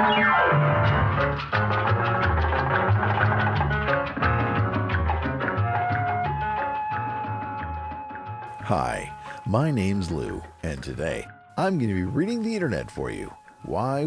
Hi, my name's Lou, and today I'm going to be reading the internet for you. Why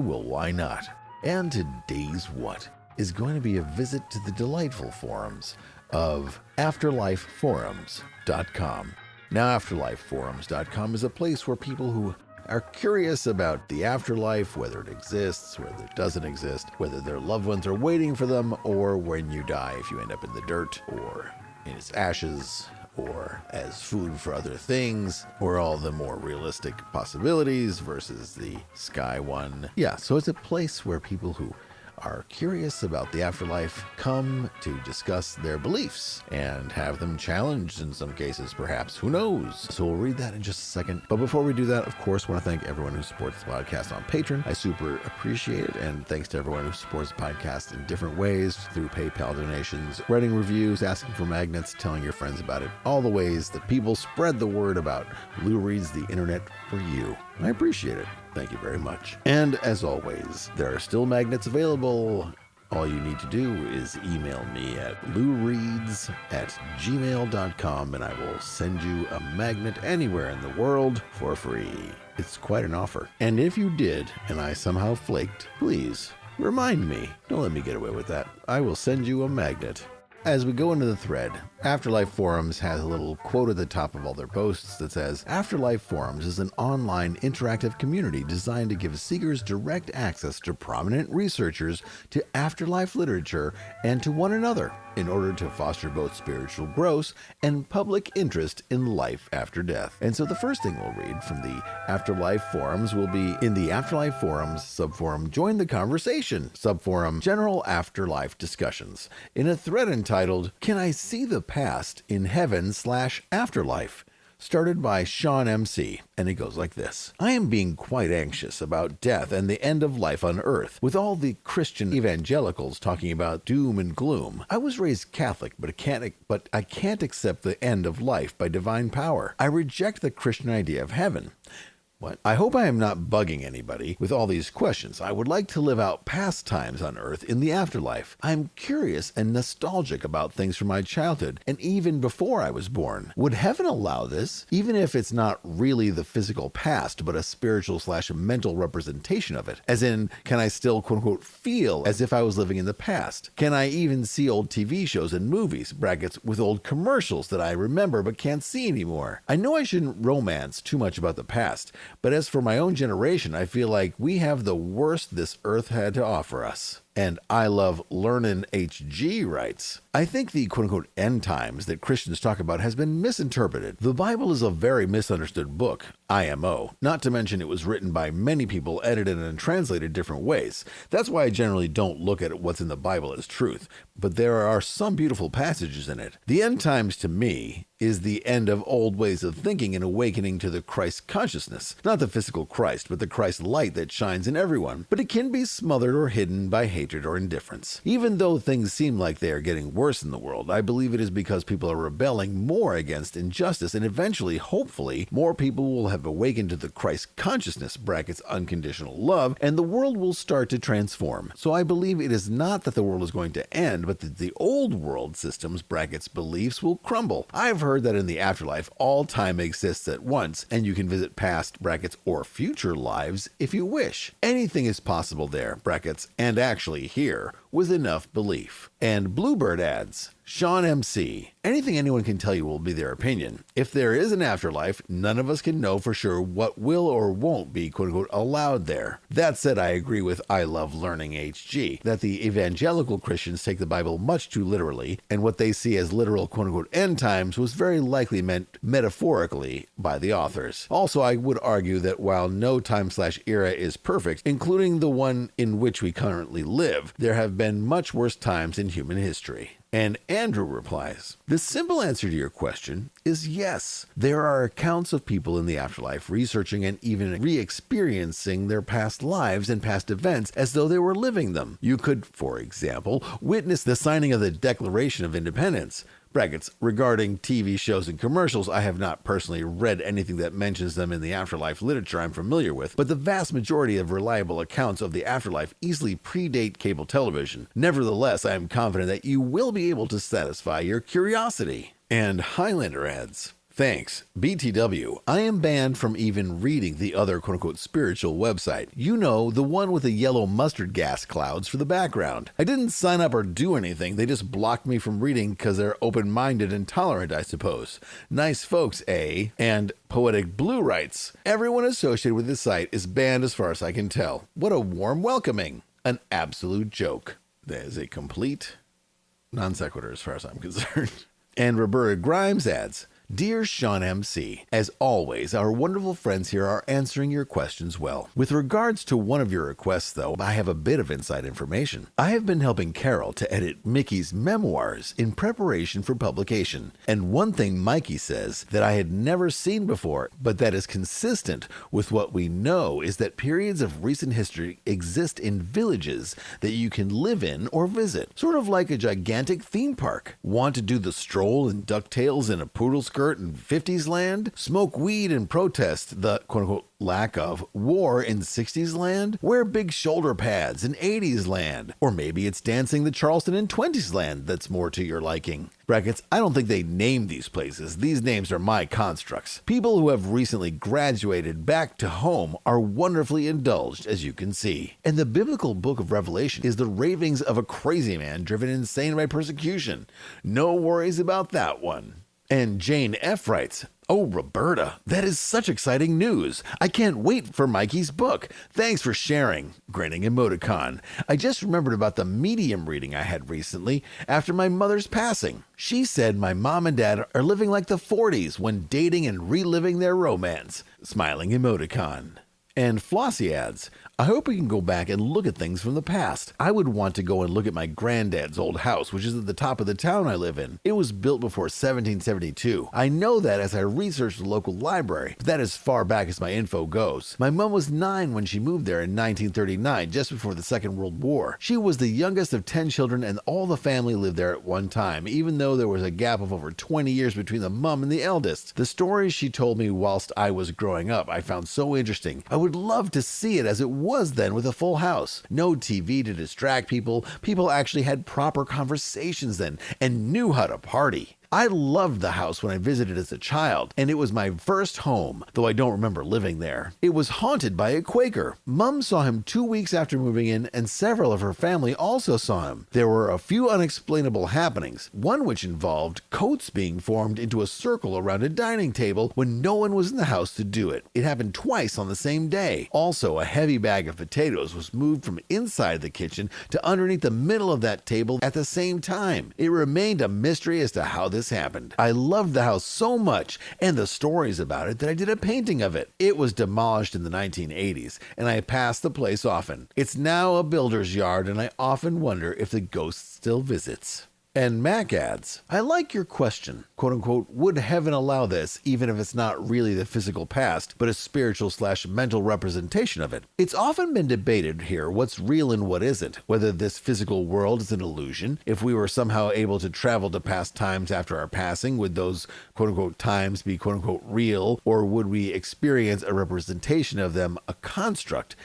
not? And today's what is going to be a visit to the delightful forums of afterlifeforums.com. Now, afterlifeforums.com is a place where people who are curious about the afterlife, whether it exists, whether it doesn't exist, whether their loved ones are waiting for them, or when you die, if you end up in the dirt or in its ashes, or as food for other things, or all the more realistic possibilities versus the sky one. Yeah, so it's a place where people who are curious about the afterlife come to discuss their beliefs and have them challenged in some cases, perhaps. Who knows? So we'll read that in just a second. But before we do that, of course, I want to thank everyone who supports the podcast on Patreon. I super appreciate it. And thanks to everyone who supports the podcast in different ways through PayPal donations, writing reviews, asking for magnets, telling your friends about it. All the ways that people spread the word about Lou Reads the Internet for you. I appreciate it. Thank you very much. And as always, there are still magnets available. All you need to do is email me at loureads@gmail.com and I will send you a magnet anywhere in the world for free. It's quite an offer. And if you did and I somehow flaked, please remind me. Don't let me get away with that. I will send you a magnet. As we go into the thread, Afterlife Forums has a little quote at the top of all their posts that says, Afterlife Forums is an online interactive community designed to give seekers direct access to prominent researchers, to afterlife literature, and to one another in order to foster both spiritual growth and public interest in life after death. And so the first thing we'll read from the Afterlife Forums will be in the Afterlife Forums subforum Join the Conversation, subforum General Afterlife Discussions, in a thread entitled, Can I See the Past in Heaven/Afterlife? Started by Sean MC, and it goes like this. I am being quite anxious about death and the end of life on earth, with all the Christian evangelicals talking about doom and gloom. I was raised Catholic, but I can't accept the end of life by divine power. I reject the Christian idea of heaven. What? I hope I am not bugging anybody with all these questions. I would like to live out past times on Earth in the afterlife. I'm curious and nostalgic about things from my childhood and even before I was born. Would heaven allow this, even if it's not really the physical past, but a spiritual/mental representation of it? As in, can I still quote-unquote feel as if I was living in the past? Can I even see old TV shows and movies, brackets, with old commercials that I remember but can't see anymore? I know I shouldn't romance too much about the past, but as for my own generation, I feel like we have the worst this earth had to offer us. And I Love Learnin' HG writes, I think the quote-unquote end times that Christians talk about has been misinterpreted. The Bible is a very misunderstood book, IMO, not to mention it was written by many people, edited and translated different ways. That's why I generally don't look at what's in the Bible as truth, but there are some beautiful passages in it. The end times to me is the end of old ways of thinking and awakening to the Christ consciousness. Not the physical Christ, but the Christ light that shines in everyone. But it can be smothered or hidden by hatred or indifference. Even though things seem like they are getting worse in the world, I believe it is because people are rebelling more against injustice, and eventually, hopefully, more people will have awakened to the Christ consciousness, brackets unconditional love, and the world will start to transform. So I believe it is not that the world is going to end, but that the old world systems, brackets beliefs, will crumble. I've heard that in the afterlife, all time exists at once, and you can visit past, brackets, or future lives if you wish. Anything is possible there, brackets, and actually here, with enough belief. And Bluebird adds, Sean MC, anything anyone can tell you will be their opinion. If there is an afterlife, none of us can know for sure what will or won't be quote-unquote allowed there. That said, I agree with I Love Learning HG, that the evangelical Christians take the Bible much too literally, and what they see as literal quote-unquote end times was very likely meant metaphorically by the authors. Also, I would argue that while no time/era is perfect, including the one in which we currently live, there have been much worse times in human history. And Andrew replies, the simple answer to your question is yes. There are accounts of people in the afterlife researching and even re-experiencing their past lives and past events as though they were living them. You could, for example, witness the signing of the Declaration of Independence. Brackets, regarding TV shows and commercials, I have not personally read anything that mentions them in the afterlife literature I'm familiar with, but the vast majority of reliable accounts of the afterlife easily predate cable television. Nevertheless, I am confident that you will be able to satisfy your curiosity. And Highlander adds, thanks. BTW, I am banned from even reading the other quote-unquote spiritual website. You know, the one with the yellow mustard gas clouds for the background. I didn't sign up or do anything. They just blocked me from reading because they're open-minded and tolerant, I suppose. Nice folks, eh? And Poetic Blue writes, everyone associated with this site is banned as far as I can tell. What a warm welcoming. An absolute joke. That is a complete non sequitur as far as I'm concerned. And Roberta Grimes adds, Dear Sean MC, as always, our wonderful friends here are answering your questions well. With regards to one of your requests, though, I have a bit of inside information. I have been helping Carol to edit Mickey's memoirs in preparation for publication. And one thing Mikey says that I had never seen before, but that is consistent with what we know, is that periods of recent history exist in villages that you can live in or visit. Sort of like a gigantic theme park. Want to do the stroll and DuckTales in a poodle skirt in 50s land? Smoke weed and protest the quote-unquote lack of war in 60s land? Wear big shoulder pads in 80s land? Or maybe it's dancing the Charleston in 20s land that's more to your liking. Brackets, I don't think they named these places. These names are my constructs. People who have recently graduated back to home are wonderfully indulged, as you can see. And the biblical book of Revelation is the ravings of a crazy man driven insane by persecution. No worries about that one. And Jane F. writes, Oh, Roberta, that is such exciting news. I can't wait for Mikey's book. Thanks for sharing. Grinning emoticon. I just remembered about the medium reading I had recently after my mother's passing. She said my mom and dad are living like the 40s when dating and reliving their romance. Smiling emoticon. And Flossie adds, I hope we can go back and look at things from the past. I would want to go and look at my granddad's old house, which is at the top of the town I live in. It was built before 1772. I know that as I researched the local library, but that is as far back as my info goes. My mom was 9 when she moved there in 1939, just before the Second World War. She was the youngest of 10 children and all the family lived there at one time, even though there was a gap of over 20 years between the mom and the eldest. The stories she told me whilst I was growing up I found so interesting. I would love to see it as it was then with a full house. No TV to distract people. People actually had proper conversations then and knew how to party. I loved the house when I visited as a child, and it was my first home, though I don't remember living there. It was haunted by a Quaker. Mum saw him 2 weeks after moving in, and several of her family also saw him. There were a few unexplainable happenings, one which involved coats being formed into a circle around a dining table when no one was in the house to do it. It happened twice on the same day. Also, a heavy bag of potatoes was moved from inside the kitchen to underneath the middle of that table at the same time. It remained a mystery as to how this happened. I loved the house so much and the stories about it that I did a painting of it. It was demolished in the 1980s and I passed the place often. It's now a builder's yard and I often wonder if the ghost still visits. And Mac adds, I like your question. Quote unquote, would heaven allow this even if it's not really the physical past, but a spiritual/mental representation of it? It's often been debated here what's real and what isn't, whether this physical world is an illusion. If we were somehow able to travel to past times after our passing, would those quote unquote times be quote unquote real, or would we experience a representation of them, a construct?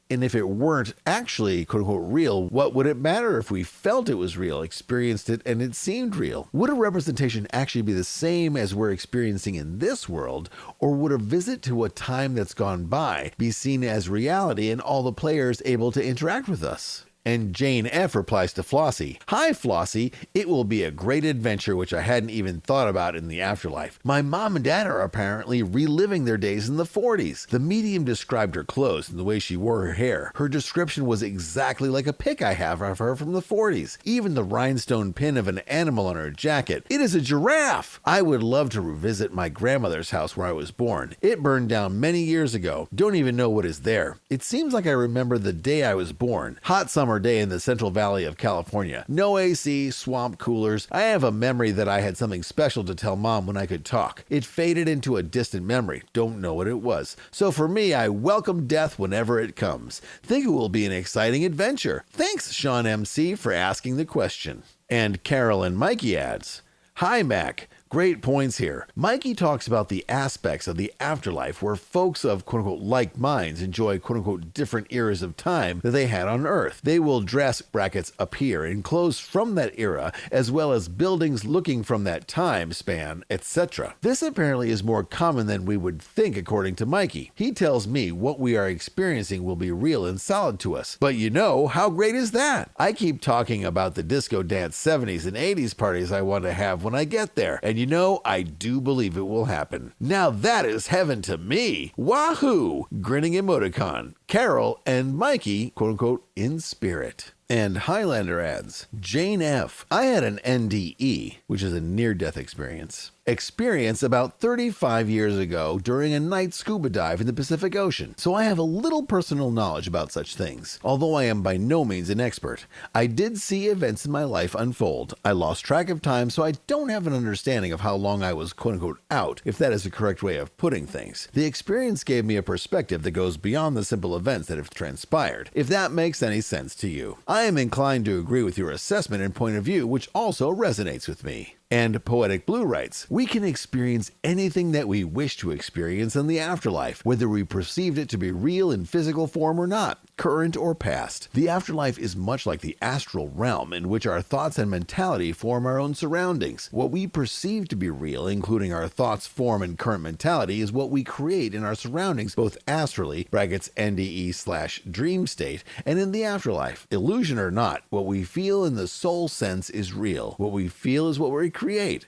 And if it weren't actually quote-unquote real, what would it matter if we felt it was real, experienced it, and it seemed real? Would a representation actually be the same as we're experiencing in this world, or would a visit to a time that's gone by be seen as reality and all the players able to interact with us? And Jane F. replies to Flossie, Hi Flossie, it will be a great adventure which I hadn't even thought about in the afterlife. My mom and dad are apparently reliving their days in the 40s. The medium described her clothes and the way she wore her hair. Her description was exactly like a pic I have of her from the 40s. Even the rhinestone pin of an animal on her jacket. It is a giraffe! I would love to revisit my grandmother's house where I was born. It burned down many years ago. Don't even know what is there. It seems like I remember the day I was born. Hot summer day in the Central Valley of California. No AC, swamp coolers. I have a memory that I had something special to tell Mom when I could talk. It faded into a distant memory. Don't know what it was. So for me, I welcome death whenever it comes. Think it will be an exciting adventure. Thanks, Sean MC, for asking the question. And Carol and Mikey adds, Hi, Mac. Great points here. Mikey talks about the aspects of the afterlife where folks of quote-unquote like minds enjoy quote-unquote different eras of time that they had on Earth. They will dress brackets appear in clothes from that era, as well as buildings looking from that time span, etc. This apparently is more common than we would think according to Mikey. He tells me what we are experiencing will be real and solid to us. But you know, how great is that? I keep talking about the disco dance 70s and 80s parties I want to have when I get there, and you know, I do believe it will happen. Now that is heaven to me. Wahoo! Grinning emoticon. Carol and Mikey, quote unquote, in spirit. And Highlander adds, Jane F. I had an NDE, which is a near-death experience about 35 years ago during a night scuba dive in the Pacific Ocean, so I have a little personal knowledge about such things. Although I am by no means an expert, I did see events in my life unfold. I lost track of time, so I don't have an understanding of how long I was quote-unquote out, if that is the correct way of putting things. The experience gave me a perspective that goes beyond the simple events that have transpired, if that makes any sense to you. I am inclined to agree with your assessment and point of view, which also resonates with me. And Poetic Blue writes, we can experience anything that we wish to experience in the afterlife, whether we perceived it to be real in physical form or not, current or past. The afterlife is much like the astral realm, in which our thoughts and mentality form our own surroundings. What we perceive to be real, including our thoughts, form, and current mentality, is what we create in our surroundings, both astrally, brackets NDE/dream state, and in the afterlife. Illusion or not, what we feel in the soul sense is real. What we feel is what we create.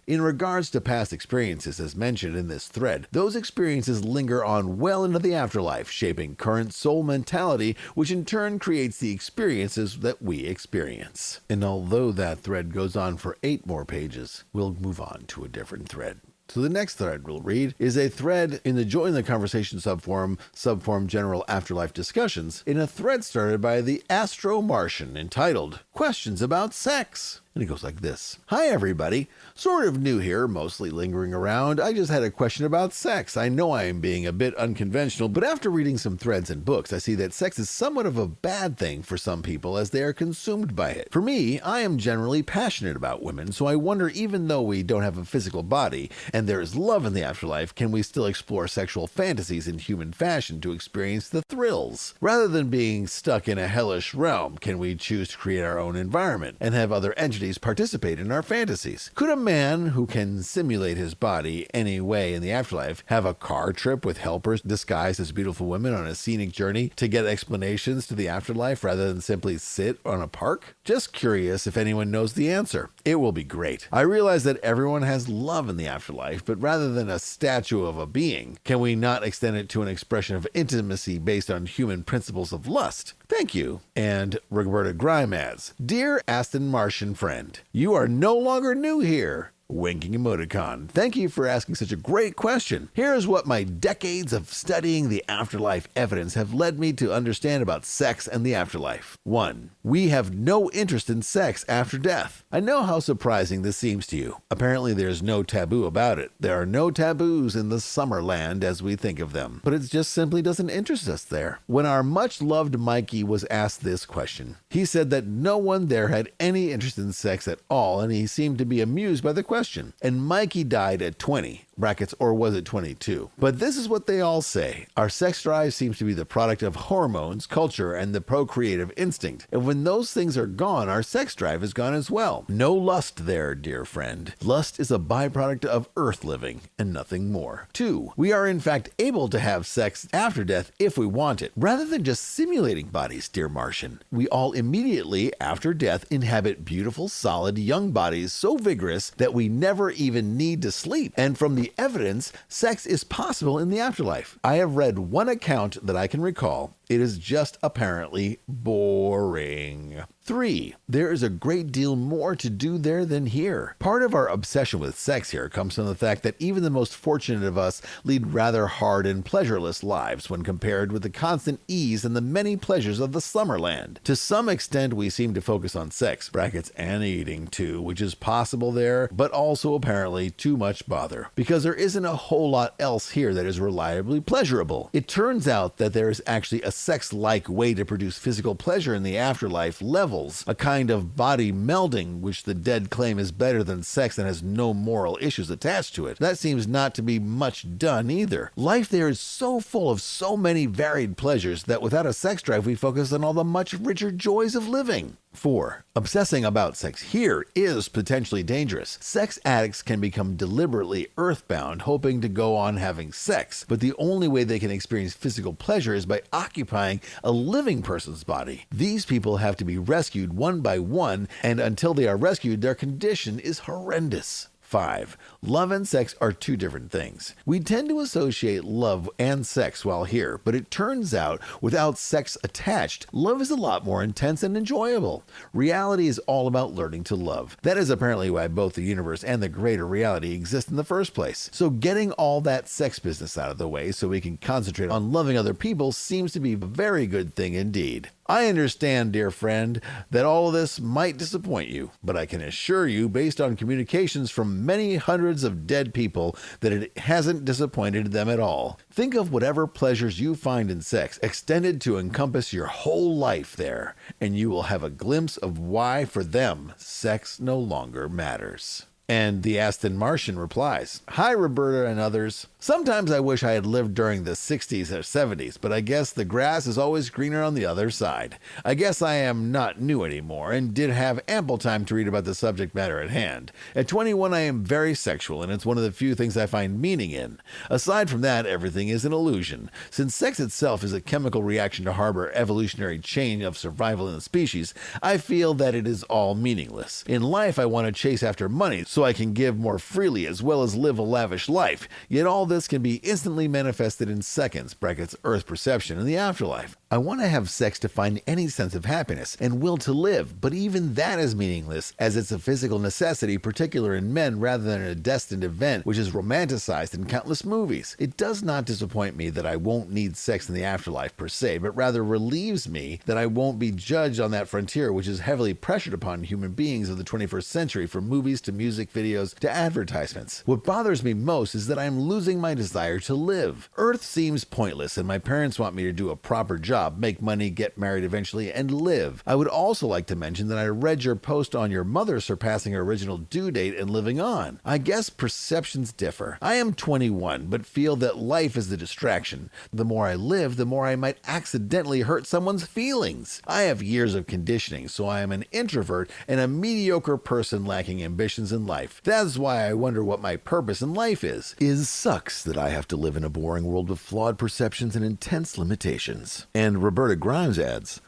In regards to past experiences, as mentioned in this thread, those experiences linger on well into the afterlife, shaping current soul mentality, which in turn creates the experiences that we experience. And although that thread goes on for 8 more pages, we'll move on to a different thread. So the next thread we'll read is a thread in the Join the Conversation subforum General Afterlife Discussions, in a thread started by the Astro Martian entitled Questions About Sex. And it goes like this. Hi everybody. Sort of new here, mostly lingering around. I just had a question about sex. I know I am being a bit unconventional, but after reading some threads and books, I see that sex is somewhat of a bad thing for some people as they are consumed by it. For me, I am generally passionate about women, so I wonder, even though we don't have a physical body and there is love in the afterlife, can we still explore sexual fantasies in human fashion to experience the thrills? Rather than being stuck in a hellish realm, can we choose to create our own environment and have other entities participate in our fantasies? Could a man who can simulate his body any way in the afterlife have a car trip with helpers disguised as beautiful women on a scenic journey to get explanations to the afterlife rather than simply sit on a park? Just curious if anyone knows the answer. It will be great. I realize that everyone has love in the afterlife, but rather than a statue of a being, can we not extend it to an expression of intimacy based on human principles of lust? Thank you. And Roberta Grime adds, Dear Aston Martian friend, you are no longer new here. Winking emoticon. Thank you for asking such a great question. Here's what my decades of studying the afterlife evidence have led me to understand about sex and the afterlife. 1. We have no interest in sex after death. I know how surprising this seems to you. Apparently there's no taboo about it. There are no taboos in the Summerland as we think of them, but it just simply doesn't interest us there. When our much-loved Mikey was asked this question, he said that no one there had any interest in sex at all, and he seemed to be amused by the question. And Mikey died at 20, brackets, or was it 22? But this is what they all say. Our sex drive seems to be the product of hormones, culture, and the procreative instinct. And when those things are gone, our sex drive is gone as well. No lust there, dear friend. Lust is a byproduct of earth living and nothing more. 2. We are in fact able to have sex after death if we want it, rather than just simulating bodies, dear Martian. We all immediately after death inhabit beautiful, solid, young bodies so vigorous that we never even need to sleep. And from the evidence, sex is possible in the afterlife. I have read one account that I can recall. It is just apparently boring. 3. There is a great deal more to do there than here. Part of our obsession with sex here comes from the fact that even the most fortunate of us lead rather hard and pleasureless lives when compared with the constant ease and the many pleasures of the Summerland. To some extent, we seem to focus on sex, brackets, and eating too, which is possible there, but also apparently too much bother, because there isn't a whole lot else here that is reliably pleasurable. It turns out that there is actually a sex-like way to produce physical pleasure in the afterlife levels, a kind kind of body melding, which the dead claim is better than sex and has no moral issues attached to it. That seems not to be much done either. Life there is so full of so many varied pleasures that without a sex drive, we focus on all the much richer joys of living. 4. Obsessing about sex here is potentially dangerous. Sex addicts can become deliberately earthbound, hoping to go on having sex, but the only way they can experience physical pleasure is by occupying a living person's body. These people have to be rescued one by one, and until they are rescued, their condition is horrendous. 5. Love and sex are two different things. We tend to associate love and sex while here, but it turns out without sex attached, love is a lot more intense and enjoyable. Reality is all about learning to love. That is apparently why both the universe and the greater reality exist in the first place. So getting all that sex business out of the way so we can concentrate on loving other people seems to be a very good thing indeed. I understand, dear friend, that all of this might disappoint you, but I can assure you, based on communications from many hundreds of dead people, that it hasn't disappointed them at all. Think of whatever pleasures you find in sex extended to encompass your whole life there, and you will have a glimpse of why, for them, sex no longer matters. And the Aston Martian replies, "Hi, Roberta and others. Sometimes I wish I had lived during the 60s or 70s, but I guess the grass is always greener on the other side. I guess I am not new anymore and did have ample time to read about the subject matter at hand. At 21, I am very sexual, and it's one of the few things I find meaning in. Aside from that, everything is an illusion. Since sex itself is a chemical reaction to harbor evolutionary chain of survival in the species, I feel that it is all meaningless. In life, I want to chase after money, so I can give more freely as well as live a lavish life. Yet all this can be instantly manifested in seconds, brackets Earth perception, in the afterlife. I want to have sex to find any sense of happiness and will to live, but even that is meaningless as it's a physical necessity, particular in men, rather than a destined event which is romanticized in countless movies. It does not disappoint me that I won't need sex in the afterlife per se, but rather relieves me that I won't be judged on that frontier which is heavily pressured upon human beings of the 21st century, from movies to music videos to advertisements. What bothers me most is that I'm losing my desire to live. Earth seems pointless, and my parents want me to do a proper job, make money, get married eventually, and live. I would also like to mention that I read your post on your mother surpassing her original due date and living on. I guess perceptions differ. I am 21, but feel that life is the distraction. The more I live, the more I might accidentally hurt someone's feelings. I have years of conditioning, so I am an introvert and a mediocre person lacking ambitions in life. That's why I wonder what my purpose in life is. It sucks that I have to live in a boring world with flawed perceptions and intense limitations." And Roberta Grimes adds,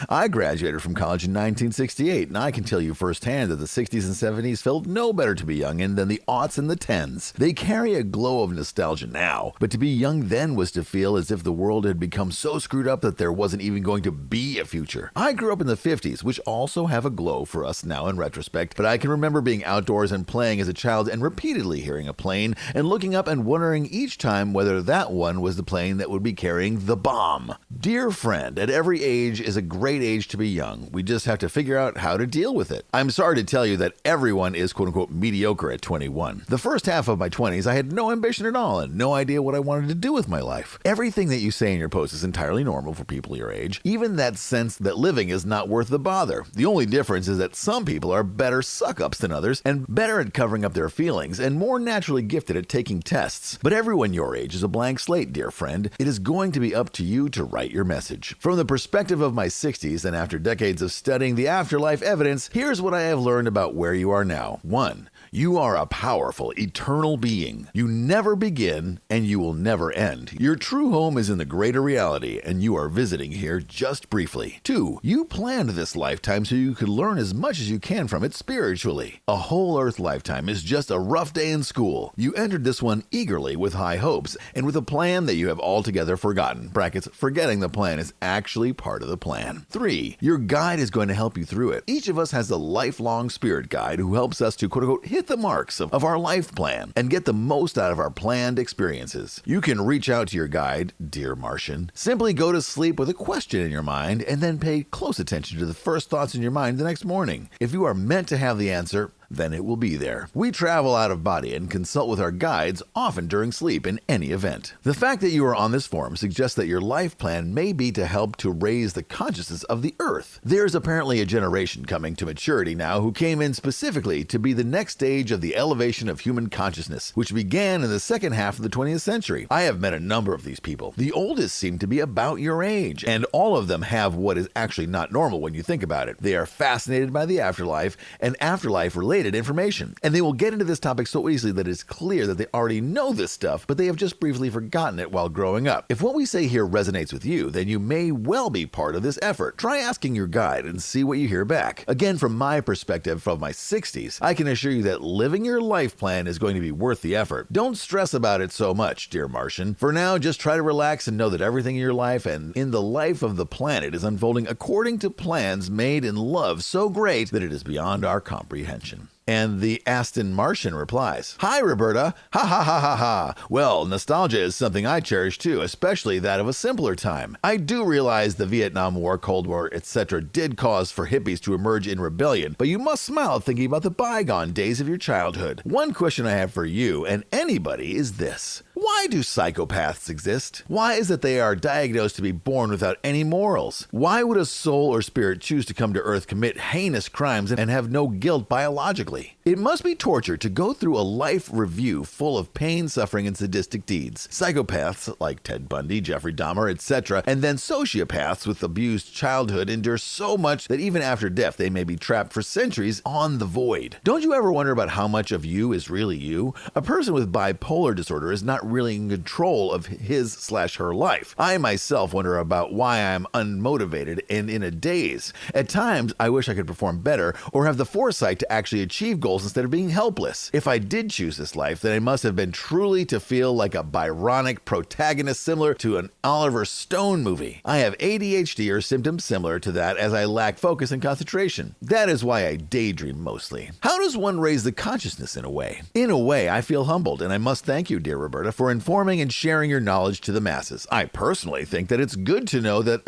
"I graduated from college in 1968, and I can tell you firsthand that the 60s and 70s felt no better to be young in than the aughts and the tens. They carry a glow of nostalgia now, but to be young then was to feel as if the world had become so screwed up that there wasn't even going to be a future. I grew up in the 50s, which also have a glow for us now in retrospect, but I can remember being outdoors and playing as a child and repeatedly hearing a plane and looking up and wondering each time whether that one was the plane that would be carrying the bomb. Dear friend, at every age is a great age to be young. We just have to figure out how to deal with it. I'm sorry to tell you that everyone is quote-unquote mediocre at 21. The first half of my 20s, I had no ambition at all and no idea what I wanted to do with my life. Everything that you say in your post is entirely normal for people your age. Even that sense that living is not worth the bother. The only difference is that some people are better suck-ups than others and better at covering up their feelings and more naturally gifted at taking tests. But everyone your age is a blank slate, dear friend. It is going to be up to you to write your message. From the perspective of my 60s and after decades of studying the afterlife evidence, here's what I have learned about where you are now. 1. You are a powerful, eternal being. You never begin and you will never end. Your true home is in the greater reality and you are visiting here just briefly. 2. You planned this lifetime so you could learn as much as you can from it spiritually. A whole earth lifetime is just a rough day in school. You entered this one eagerly with high hopes and with a plan that you have altogether forgotten. Brackets, forgetting the plan is actually part of the plan. 3. Your guide is going to help you through it. Each of us has a lifelong spirit guide who helps us to quote-unquote hit the marks of our life plan and get the most out of our planned experiences. You can reach out to your guide, dear Martian. Simply go to sleep with a question in your mind and then pay close attention to the first thoughts in your mind the next morning. If you are meant to have the answer, then it will be there. We travel out of body and consult with our guides, often during sleep in any event. The fact that you are on this forum suggests that your life plan may be to help to raise the consciousness of the Earth. There's apparently a generation coming to maturity now who came in specifically to be the next stage of the elevation of human consciousness, which began in the second half of the 20th century. I have met a number of these people. The oldest seem to be about your age, and all of them have what is actually not normal when you think about it. They are fascinated by the afterlife and afterlife-related information, and they will get into this topic so easily that it's clear that they already know this stuff, but they have just briefly forgotten it while growing up. If what we say here resonates with you, then you may well be part of this effort. Try asking your guide and see what you hear back. Again, from my perspective from my 60s, I can assure you that living your life plan is going to be worth the effort. Don't stress about it so much, dear Martian. For now, just try to relax and know that everything in your life and in the life of the planet is unfolding according to plans made in love so great that it is beyond our comprehension. And the Aston Martian replies, "Hi, Roberta. Ha ha ha ha ha. Well, nostalgia is something I cherish too, especially that of a simpler time. I do realize the Vietnam War, Cold War, etc. did cause for hippies to emerge in rebellion, but you must smile thinking about the bygone days of your childhood. One question I have for you and anybody is this. Why do psychopaths exist? Why is it they are diagnosed to be born without any morals? Why would a soul or spirit choose to come to Earth, commit heinous crimes, and have no guilt biologically? It must be torture to go through a life review full of pain, suffering, and sadistic deeds. Psychopaths like Ted Bundy, Jeffrey Dahmer, etc., and then sociopaths with abused childhood endure so much that even after death they may be trapped for centuries on the void. Don't you ever wonder about how much of you is really you? A person with bipolar disorder is not really in control of his/her life. I myself wonder about why I'm unmotivated and in a daze. At times, I wish I could perform better or have the foresight to actually achieve goals instead of being helpless. If I did choose this life, then it must have been truly to feel like a Byronic protagonist similar to an Oliver Stone movie. I have ADHD or symptoms similar to that, as I lack focus and concentration. That is why I daydream mostly. How does one raise the consciousness in a way? In a way, I feel humbled, and I must thank you, dear Roberta, for informing and sharing your knowledge to the masses. I personally think that it's good to know about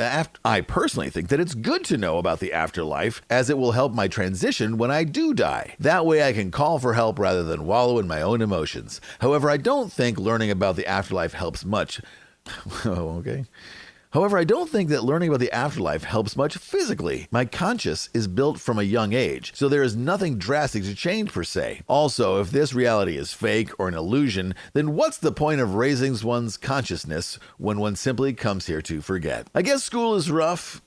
the afterlife, as it will help my transition when I do die. That way I can call for help rather than wallow in my own emotions. However, I don't think learning about the afterlife helps much. Okay. However, I don't think that learning about the afterlife helps much physically. My conscience is built from a young age, so there is nothing drastic to change per se. Also, if this reality is fake or an illusion, then what's the point of raising one's consciousness when one simply comes here to forget? I guess school is rough.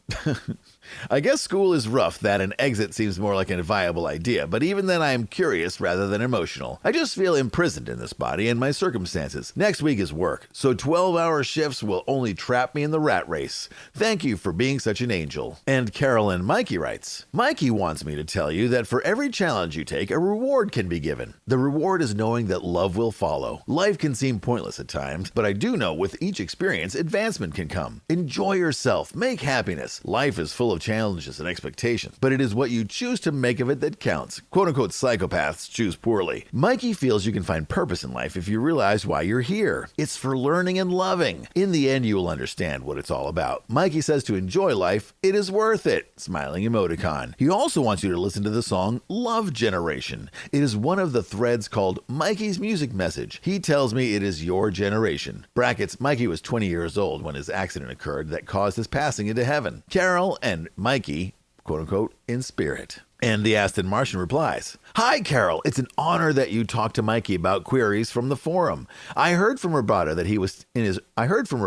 That an exit seems more like a viable idea, but even then I am curious rather than emotional. I just feel imprisoned in this body and my circumstances. Next week is work, so 12-hour shifts will only trap me in the rat race. Thank you for being such an angel." And Carolyn Mikey writes, "Mikey wants me to tell you that for every challenge you take, a reward can be given. The reward is knowing that love will follow. Life can seem pointless at times, but I do know with each experience, advancement can come. Enjoy yourself, make happiness. Life is full of challenges and expectations, but it is what you choose to make of it that counts. Quote-unquote psychopaths choose poorly. Mikey feels you can find purpose in life if you realize why you're here. It's for learning and loving. In the end, you will understand what it's all about. Mikey says to enjoy life. It is worth it. Smiling emoticon. He also wants you to listen to the song Love Generation. It is one of the threads called Mikey's Music Message. He tells me it is your generation. Brackets, Mikey was 20 years old when his accident occurred that caused his passing into heaven. Carol and Mikey, quote-unquote, in spirit." And the Aston Martian replies, "Hi, Carol. It's an honor that you talked to Mikey about queries from the forum. I heard from Roberta that he was in his... I heard from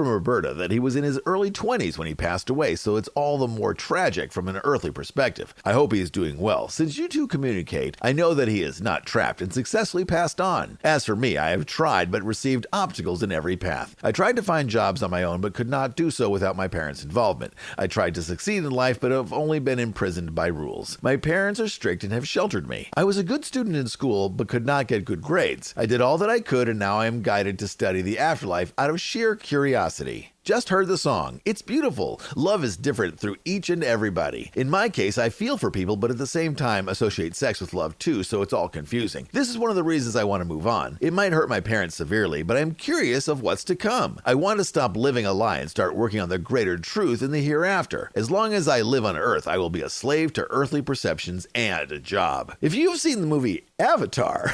Roberta that he was in his early 20s when he passed away, so it's all the more tragic from an earthly perspective. I hope he is doing well. Since you two communicate, I know that he is not trapped and successfully passed on. As for me, I have tried but received obstacles in every path. I tried to find jobs on my own but could not do so without my parents' involvement. I tried to succeed in life but have only been imprisoned by rules. My parents are strict and have sheltered me. I was a good student in school but could not get good grades. I did all that I could and now I am guided to study the afterlife out of sheer curiosity. Just heard the song. It's beautiful. Love is different through each and everybody. In my case, I feel for people, but at the same time associate sex with love too, so it's all confusing. This is one of the reasons I want to move on. It might hurt my parents severely, but I'm curious of what's to come. I want to stop living a lie and start working on the greater truth in the hereafter. As long as I live on Earth, I will be a slave to earthly perceptions and a job. If you've seen the movie Avatar,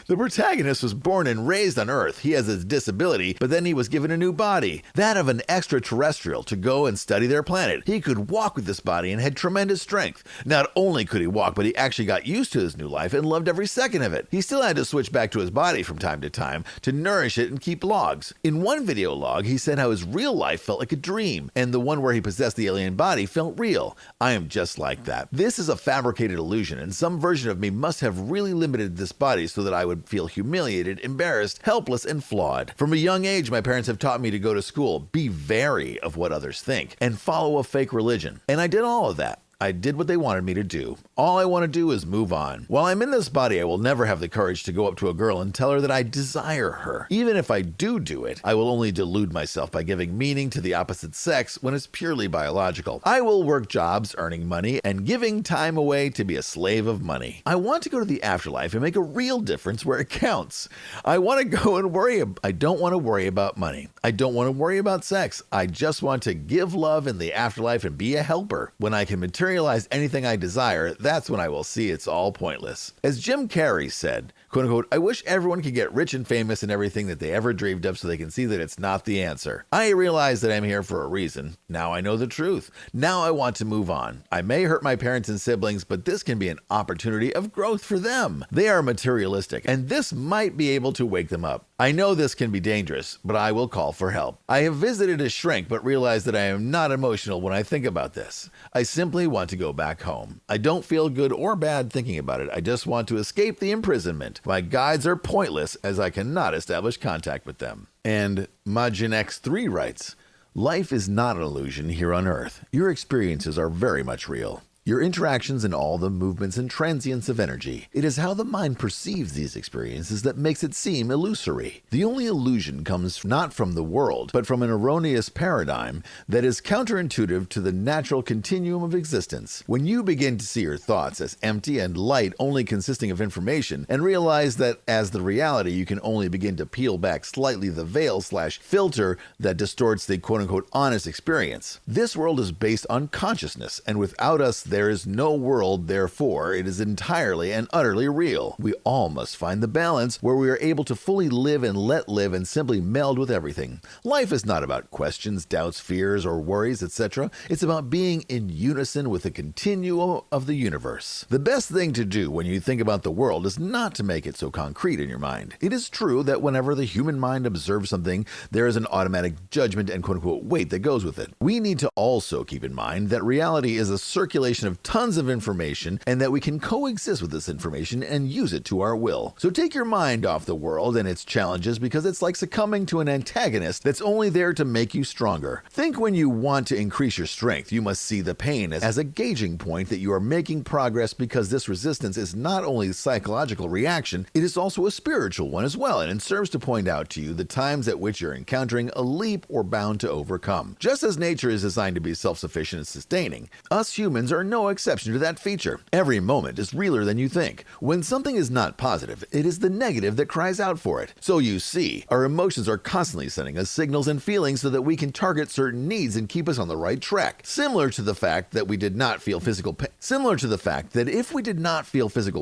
the protagonist was born and raised on Earth. He has a disability, but then he was given a new body, that of an extraterrestrial, to go and study their planet. He could walk with this body and had tremendous strength. Not only could he walk, but he actually got used to his new life and loved every second of it. He still had to switch back to his body from time to time to nourish it and keep logs. In one video log, he said how his real life felt like a dream, and the one where he possessed the alien body felt real. I am just like that. This is a fabricated illusion, and some version of me must have really limited this body so that I would feel humiliated, embarrassed, helpless, and flawed. From a young age, my parents have taught me to go to school, be wary of what others think, and follow a fake religion. And I did all of that. I did what they wanted me to do. All I want to do is move on. While I'm in this body, I will never have the courage to go up to a girl and tell her that I desire her. Even if I do it, I will only delude myself by giving meaning to the opposite sex when it's purely biological. I will work jobs, earning money, and giving time away to be a slave of money. I want to go to the afterlife and make a real difference where it counts. I want to go and I don't want to worry about money. I don't want to worry about sex. I just want to give love in the afterlife and be a helper. When I can materialize anything I desire, that's when I will see it's all pointless. As Jim Carrey said, quote unquote, I wish everyone could get rich and famous and everything that they ever dreamed of so they can see that it's not the answer. I realize that I'm here for a reason. Now I know the truth. Now I want to move on. I may hurt my parents and siblings, but this can be an opportunity of growth for them. They are materialistic, and this might be able to wake them up. I know this can be dangerous, but I will call for help. I have visited a shrink, but realize that I am not emotional when I think about this. I simply want to go back home. I don't feel good or bad thinking about it. I just want to escape the imprisonment. My guides are pointless as I cannot establish contact with them. And Majinx3 writes, life is not an illusion here on Earth. Your experiences are very much real. Your interactions and all the movements and transients of energy. It is how the mind perceives these experiences that makes it seem illusory. The only illusion comes not from the world, but from an erroneous paradigm that is counterintuitive to the natural continuum of existence. When you begin to see your thoughts as empty and light only consisting of information, and realize that as the reality you can only begin to peel back slightly the veil/filter that distorts the quote-unquote honest experience. This world is based on consciousness, and without us there is no world, therefore it is entirely and utterly real. We all must find the balance where we are able to fully live and let live and simply meld with everything. Life is not about questions, doubts, fears, or worries, etc. It's about being in unison with the continuum of the universe. The best thing to do when you think about the world is not to make it so concrete in your mind. It is true that whenever the human mind observes something, there is an automatic judgment and quote-unquote weight that goes with it. We need to also keep in mind that reality is a circulation of tons of information and that we can coexist with this information and use it to our will. So take your mind off the world and its challenges because it's like succumbing to an antagonist that's only there to make you stronger. Think when you want to increase your strength, you must see the pain as a gauging point that you are making progress because this resistance is not only a psychological reaction, it is also a spiritual one as well, and it serves to point out to you the times at which you're encountering a leap or bound to overcome. Just as nature is designed to be self-sufficient and sustaining, us humans are no exception to that feature. Every moment is realer than you think. When something is not positive, it is the negative that cries out for it. So you see, our emotions are constantly sending us signals and feelings so that we can target certain needs and keep us on the right track. Similar to the fact that if we did not feel physical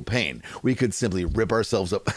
pain, we could simply rip ourselves up.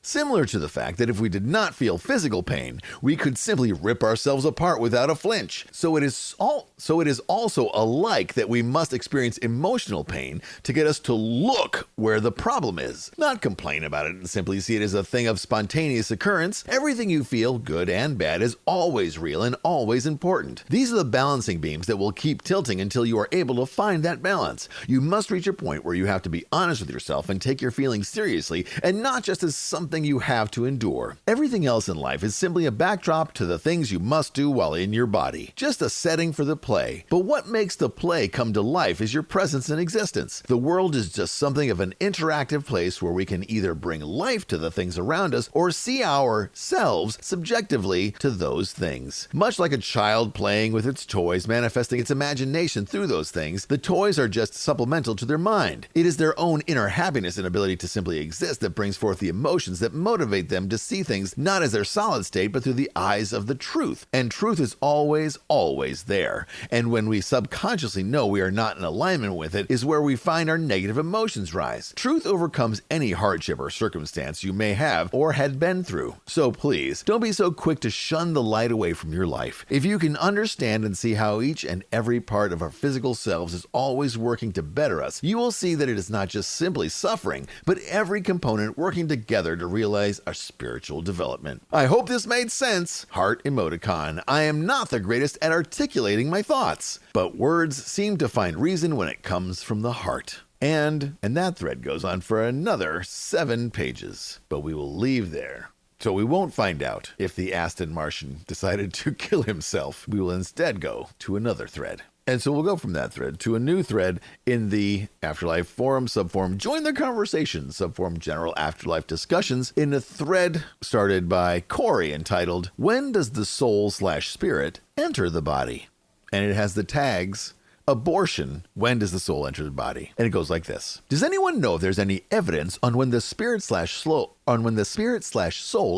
Similar to the fact that if we did not feel physical pain, we could simply rip ourselves apart without a flinch. So it is also alike that we must experience emotional pain to get us to look where the problem is, not complain about it and simply see it as a thing of spontaneous occurrence. Everything you feel, good and bad, is always real and always important. These are the balancing beams that will keep tilting until you are able to find that balance. You must reach a point where you have to be honest with yourself and take your feelings seriously and not just as something something you have to endure. Everything else in life is simply a backdrop to the things you must do while in your body. Just a setting for the play. But what makes the play come to life is your presence in existence. The world is just something of an interactive place where we can either bring life to the things around us or see ourselves subjectively to those things. Much like a child playing with its toys, manifesting its imagination through those things, the toys are just supplemental to their mind. It is their own inner happiness and ability to simply exist that brings forth the emotions that motivate them to see things not as their solid state, but through the eyes of the truth. And truth is always, always there. And when we subconsciously know we are not in alignment with it, is where we find our negative emotions rise. Truth overcomes any hardship or circumstance you may have or had been through. So please, don't be so quick to shun the light away from your life. If you can understand and see how each and every part of our physical selves is always working to better us, you will see that it is not just simply suffering, but every component working together to realize our spiritual development. I hope this made sense. Heart emoticon. I am not the greatest at articulating my thoughts, but words seem to find reason when it comes from the heart. And that thread goes on for another 7 pages, but we will leave there. So we won't find out if the Aston Martian decided to kill himself. We will instead go to another thread. And so we'll go from that thread to a new thread in the Afterlife forum, subforum Join the Conversation, subforum General Afterlife Discussions, in a thread started by Corey entitled, When Does the Soul/Spirit Enter the Body? And it has the tags, Abortion, when does the soul enter the body? And it goes like this. Does anyone know if there's any evidence on when the spirit/soul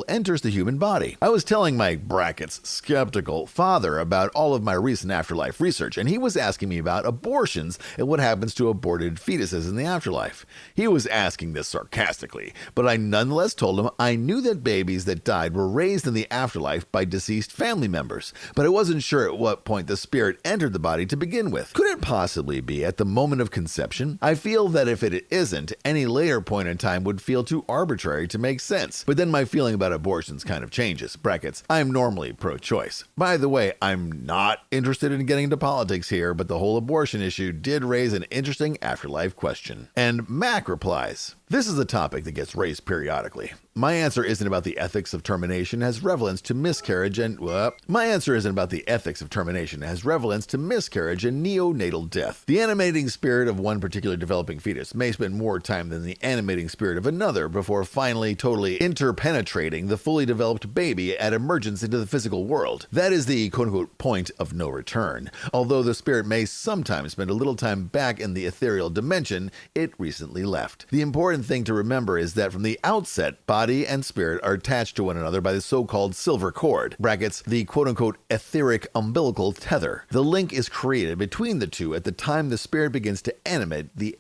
enters the human body? I was telling my brackets skeptical father about all of my recent afterlife research, and he was asking me about abortions and what happens to aborted fetuses in the afterlife. He was asking this sarcastically, but I nonetheless told him I knew that babies that died were raised in the afterlife by deceased family members, but I wasn't sure at what point the spirit entered the body to begin with. Could it possibly be at the moment of conception? I feel that if it isn't, any later point in time would feel too arbitrary to make sense. But then my feeling about abortions kind of changes. Brackets, I'm normally pro-choice. By the way, I'm not interested in getting into politics here, but the whole abortion issue did raise an interesting afterlife question. And Mac replies, this is a topic that gets raised periodically. My answer isn't about the ethics of termination as relevance to miscarriage and neonatal death. The animating spirit of one particular developing fetus may spend more time than the animating spirit of another before finally totally interpenetrating the fully developed baby at emergence into the physical world. That is the quote-unquote point of no return. Although the spirit may sometimes spend a little time back in the ethereal dimension it recently left. The important thing to remember is that from the outset, body and spirit are attached to one another by the so-called silver cord, brackets, the quote-unquote etheric umbilical tether. The link is created between the two at the time the spirit begins to animate the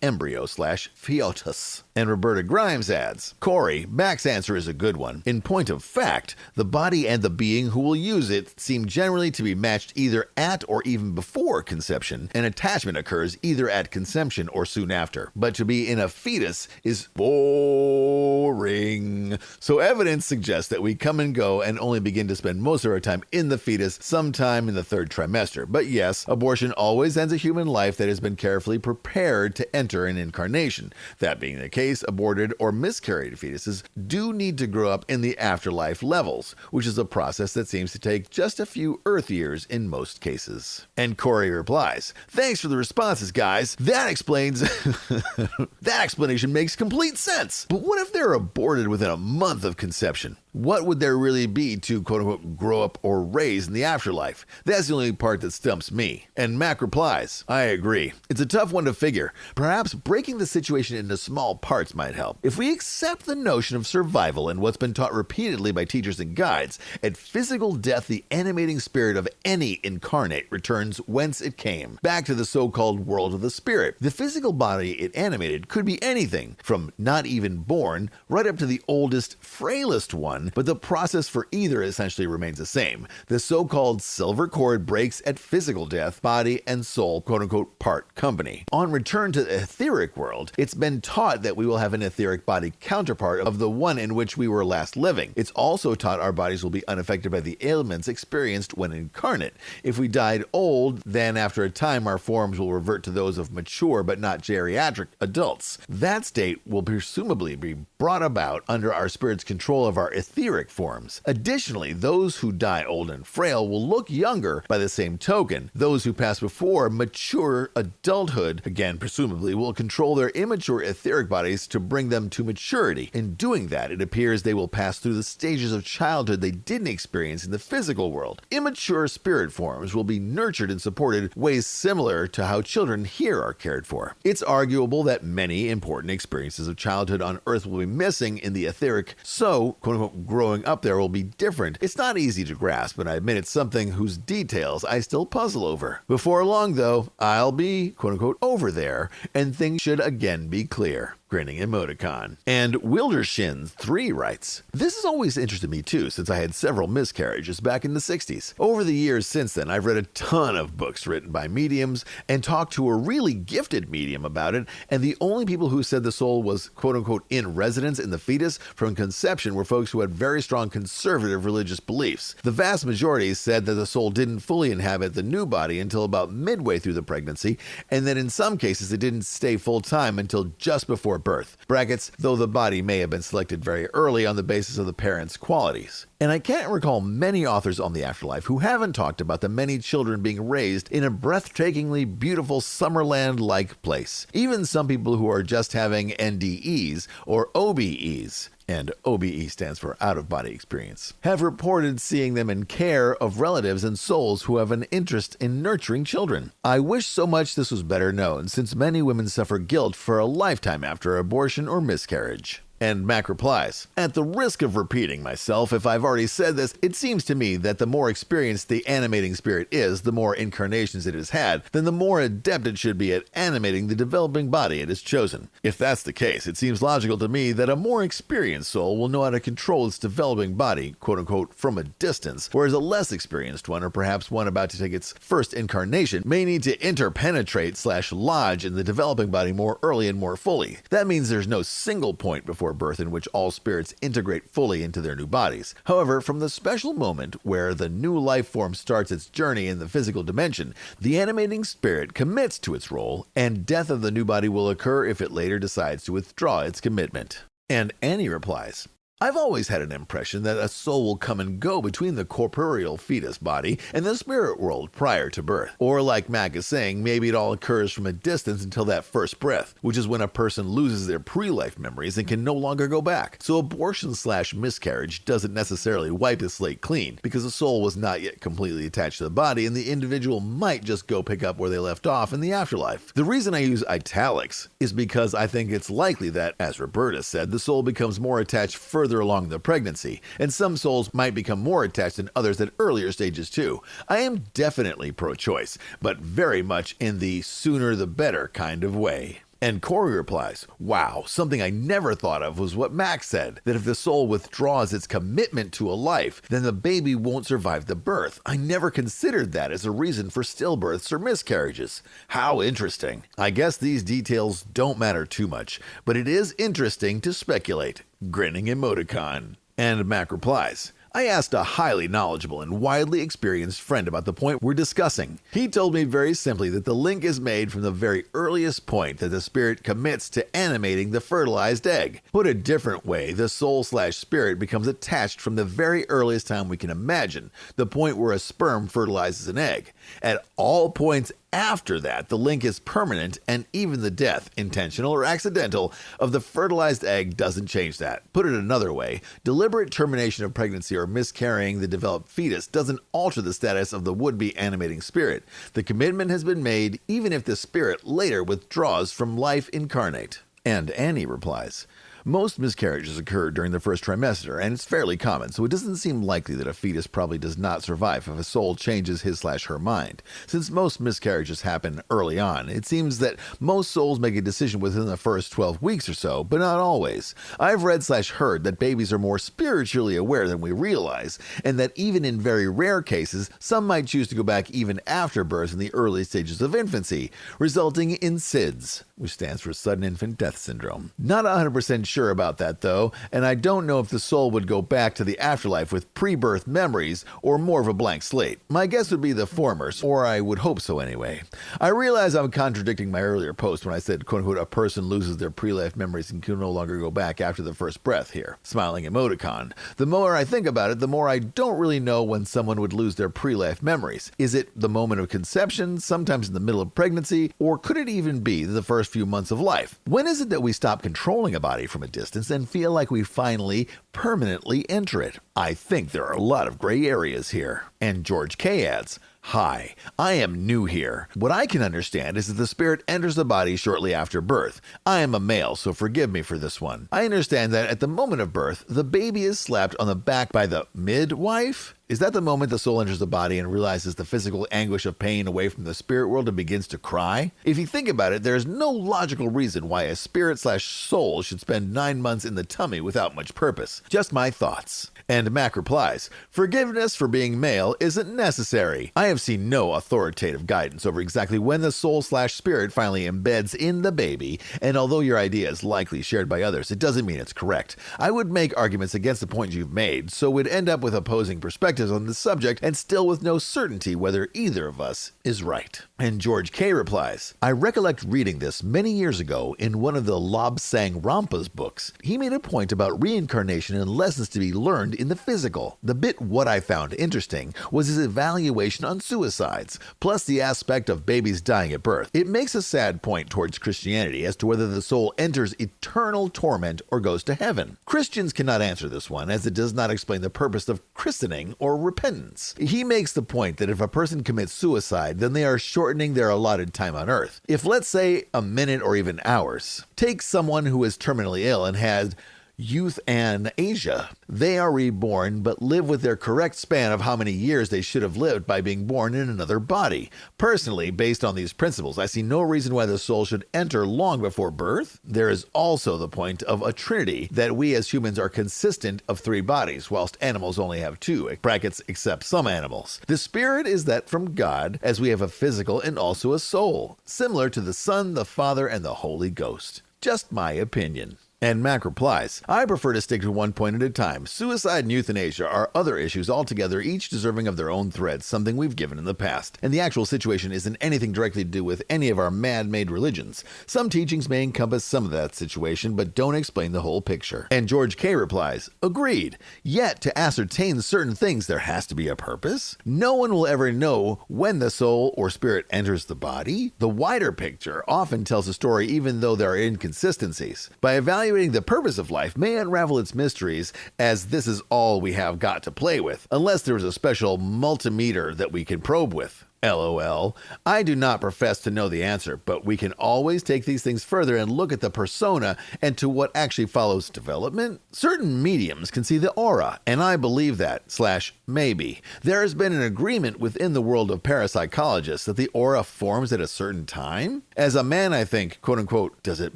embryo/fetus. And Roberta Grimes adds, Corey, Mac's answer is a good one. In point of fact, the body and the being who will use it seem generally to be matched either at or even before conception, and attachment occurs either at conception or soon after. But to be in a fetus is boring. So evidence suggests that we come and go and only begin to spend most of our time in the fetus sometime in the 3rd trimester. But yes, abortion always ends a human life that has been carefully prepared to enter an incarnation. That being the case, aborted or miscarried fetuses do need to grow up in the afterlife levels, which is a process that seems to take just a few Earth years in most cases. And Corey replies, thanks for the responses, guys. That explains that explanation makes complete sense. But what if they're aborted within a month of conception? What would there really be to quote-unquote grow up or raise in the afterlife? That's the only part that stumps me. And Mac replies, I agree. It's a tough one to figure. Perhaps breaking the situation into small parts might help. If we accept the notion of survival and what's been taught repeatedly by teachers and guides, at physical death the animating spirit of any incarnate returns whence it came, back to the so-called world of the spirit. The physical body it animated could be anything, from not even born, right up to the oldest, frailest one, one, but the process for either essentially remains the same. The so-called silver cord breaks at physical death, body and soul, quote-unquote, part company. On return to the etheric world, it's been taught that we will have an etheric body counterpart of the one in which we were last living. It's also taught our bodies will be unaffected by the ailments experienced when incarnate. If we died old, then after a time our forms will revert to those of mature but not geriatric adults. That state will presumably be brought about under our spirit's control of our etheric forms. Additionally, those who die old and frail will look younger by the same token. Those who pass before mature adulthood, again presumably, will control their immature etheric bodies to bring them to maturity. In doing that, it appears they will pass through the stages of childhood they didn't experience in the physical world. Immature spirit forms will be nurtured and supported ways similar to how children here are cared for. It's arguable that many important experiences of childhood on Earth will be missing in the etheric, so, quote-unquote, growing up there will be different. It's not easy to grasp, and I admit it's something whose details I still puzzle over. Before long, though, I'll be, quote-unquote, over there, and things should again be clear. Grinning emoticon. And Wildershins3 writes, "This has always interested me too, since I had several miscarriages back in the 60s. Over the years since then, I've read a ton of books written by mediums and talked to a really gifted medium about it, and the only people who said the soul was quote-unquote in residence in the fetus from conception were folks who had very strong conservative religious beliefs. The vast majority said that the soul didn't fully inhabit the new body until about midway through the pregnancy, and that in some cases it didn't stay full-time until just before birth. Brackets, though the body may have been selected very early on the basis of the parent's qualities." And I can't recall many authors on the afterlife who haven't talked about the many children being raised in a breathtakingly beautiful Summerland-like place. Even some people who are just having NDEs or OBEs, and OBE stands for out-of-body experience, have reported seeing them in care of relatives and souls who have an interest in nurturing children. I wish so much this was better known, since many women suffer guilt for a lifetime after abortion or miscarriage. And Mac replies, "At the risk of repeating myself, if I've already said this, it seems to me that the more experienced the animating spirit is, the more incarnations it has had, then the more adept it should be at animating the developing body it has chosen. If that's the case, it seems logical to me that a more experienced soul will know how to control its developing body, quote-unquote, from a distance, whereas a less experienced one, or perhaps one about to take its first incarnation, may need to interpenetrate/lodge in the developing body more early and more fully. That means there's no single point before birth in which all spirits integrate fully into their new bodies. However, from the special moment where the new life form starts its journey in the physical dimension, the animating spirit commits to its role, and death of the new body will occur if it later decides to withdraw its commitment." And Annie replies, "I've always had an impression that a soul will come and go between the corporeal fetus body and the spirit world prior to birth. Or like Mac is saying, maybe it all occurs from a distance until that first breath, which is when a person loses their pre-life memories and can no longer go back. So abortion/miscarriage doesn't necessarily wipe the slate clean, because the soul was not yet completely attached to the body, and the individual might just go pick up where they left off in the afterlife. The reason I use italics is because I think it's likely that, as Roberta said, the soul becomes more attached further along the pregnancy, and some souls might become more attached than others at earlier stages too. I am definitely pro-choice, but very much in the sooner the better kind of way." And Corey replies, "Wow, something I never thought of was what Max said, that if the soul withdraws its commitment to a life, then the baby won't survive the birth. I never considered that as a reason for stillbirths or miscarriages. How interesting. I guess these details don't matter too much, but it is interesting to speculate." Grinning emoticon. And Mac replies, "I asked a highly knowledgeable and widely experienced friend about the point we're discussing. He told me very simply that the link is made from the very earliest point that the spirit commits to animating the fertilized egg. Put a different way, the soul/spirit becomes attached from the very earliest time we can imagine, the point where a sperm fertilizes an egg. At all points after that, the link is permanent, and even the death, intentional or accidental, of the fertilized egg doesn't change that. Put it another way, deliberate termination of pregnancy or miscarrying the developed fetus doesn't alter the status of the would-be animating spirit. The commitment has been made, even if the spirit later withdraws from life incarnate." And Annie replies, Most miscarriages occur during the first trimester, and it's fairly common, so it doesn't seem likely that a fetus probably does not survive if a soul changes his/her mind. Since most miscarriages happen early on, it seems that most souls make a decision within the first 12 weeks or so, but not always. I've read/heard that babies are more spiritually aware than we realize, and that even in very rare cases, some might choose to go back even after birth in the early stages of infancy, resulting in SIDS, which stands for Sudden Infant Death Syndrome. Not 100% sure about that though, and I don't know if the soul would go back to the afterlife with pre-birth memories or more of a blank slate. My guess would be the former, or I would hope so anyway. I realize I'm contradicting my earlier post when I said, quote-unquote, a person loses their pre-life memories and can no longer go back after the first breath here. Smiling emoticon. The more I think about it, the more I don't really know when someone would lose their pre-life memories. Is it the moment of conception, sometimes in the middle of pregnancy, or could it even be the first few months of life? When is it that we stop controlling a body from a distance and feel like we finally permanently enter it? I think there are a lot of gray areas here. And George K. adds, "Hi, I am new here. What I can understand is that the spirit enters the body shortly after birth. I am a male, so forgive me for this one. I understand that at the moment of birth, the baby is slapped on the back by the midwife? Is that the moment the soul enters the body and realizes the physical anguish of pain away from the spirit world and begins to cry? If you think about it, there is no logical reason why a spirit/soul should spend 9 months in the tummy without much purpose. Just my thoughts." And Mac replies, "Forgiveness for being male isn't necessary. I have seen no authoritative guidance over exactly when the soul/spirit finally embeds in the baby, and although your idea is likely shared by others, it doesn't mean it's correct. I would make arguments against the point you've made, so we'd end up with opposing perspectives on the subject and still with no certainty whether either of us is right." And George K. replies, "I recollect reading this many years ago in one of the Lobsang Rampa's books. He made a point about reincarnation and lessons to be learned in the physical. The bit what I found interesting was his evaluation on suicides, plus the aspect of babies dying at birth. It makes a sad point towards Christianity as to whether the soul enters eternal torment or goes to heaven. Christians cannot answer this one, as it does not explain the purpose of christening or repentance. He makes the point that if a person commits suicide, then they are shortening their allotted time on earth. If, let's say, a minute or even hours. Take someone who is terminally ill and had euthanasia. They are reborn but live with their correct span of how many years they should have lived by being born in another body. Personally, based on these principles, I see no reason why the soul should enter long before birth. There is also the point of a trinity, that we as humans are consistent of 3 bodies, whilst animals only have 2, brackets except some animals. The spirit is that from God, as we have a physical and also a soul, similar to the Son, the Father, and the Holy Ghost. Just my opinion." And Mac replies, "I prefer to stick to one point at a time. Suicide and euthanasia are other issues altogether, each deserving of their own threads, something we've given in the past. And the actual situation isn't anything directly to do with any of our man-made religions. Some teachings may encompass some of that situation, but don't explain the whole picture." And George K. replies, "Agreed. Yet, to ascertain certain things, there has to be a purpose. No one will ever know when the soul or spirit enters the body. The wider picture often tells a story even though there are inconsistencies. By evaluating the purpose of life may unravel its mysteries, as this is all we have got to play with, unless there is a special multimeter that we can probe with. LOL. I do not profess to know the answer, but we can always take these things further and look at the persona and to what actually follows development. Certain mediums can see the aura, and I believe that/maybe. There has been an agreement within the world of parapsychologists that the aura forms at a certain time. As a man, I think, quote-unquote, does it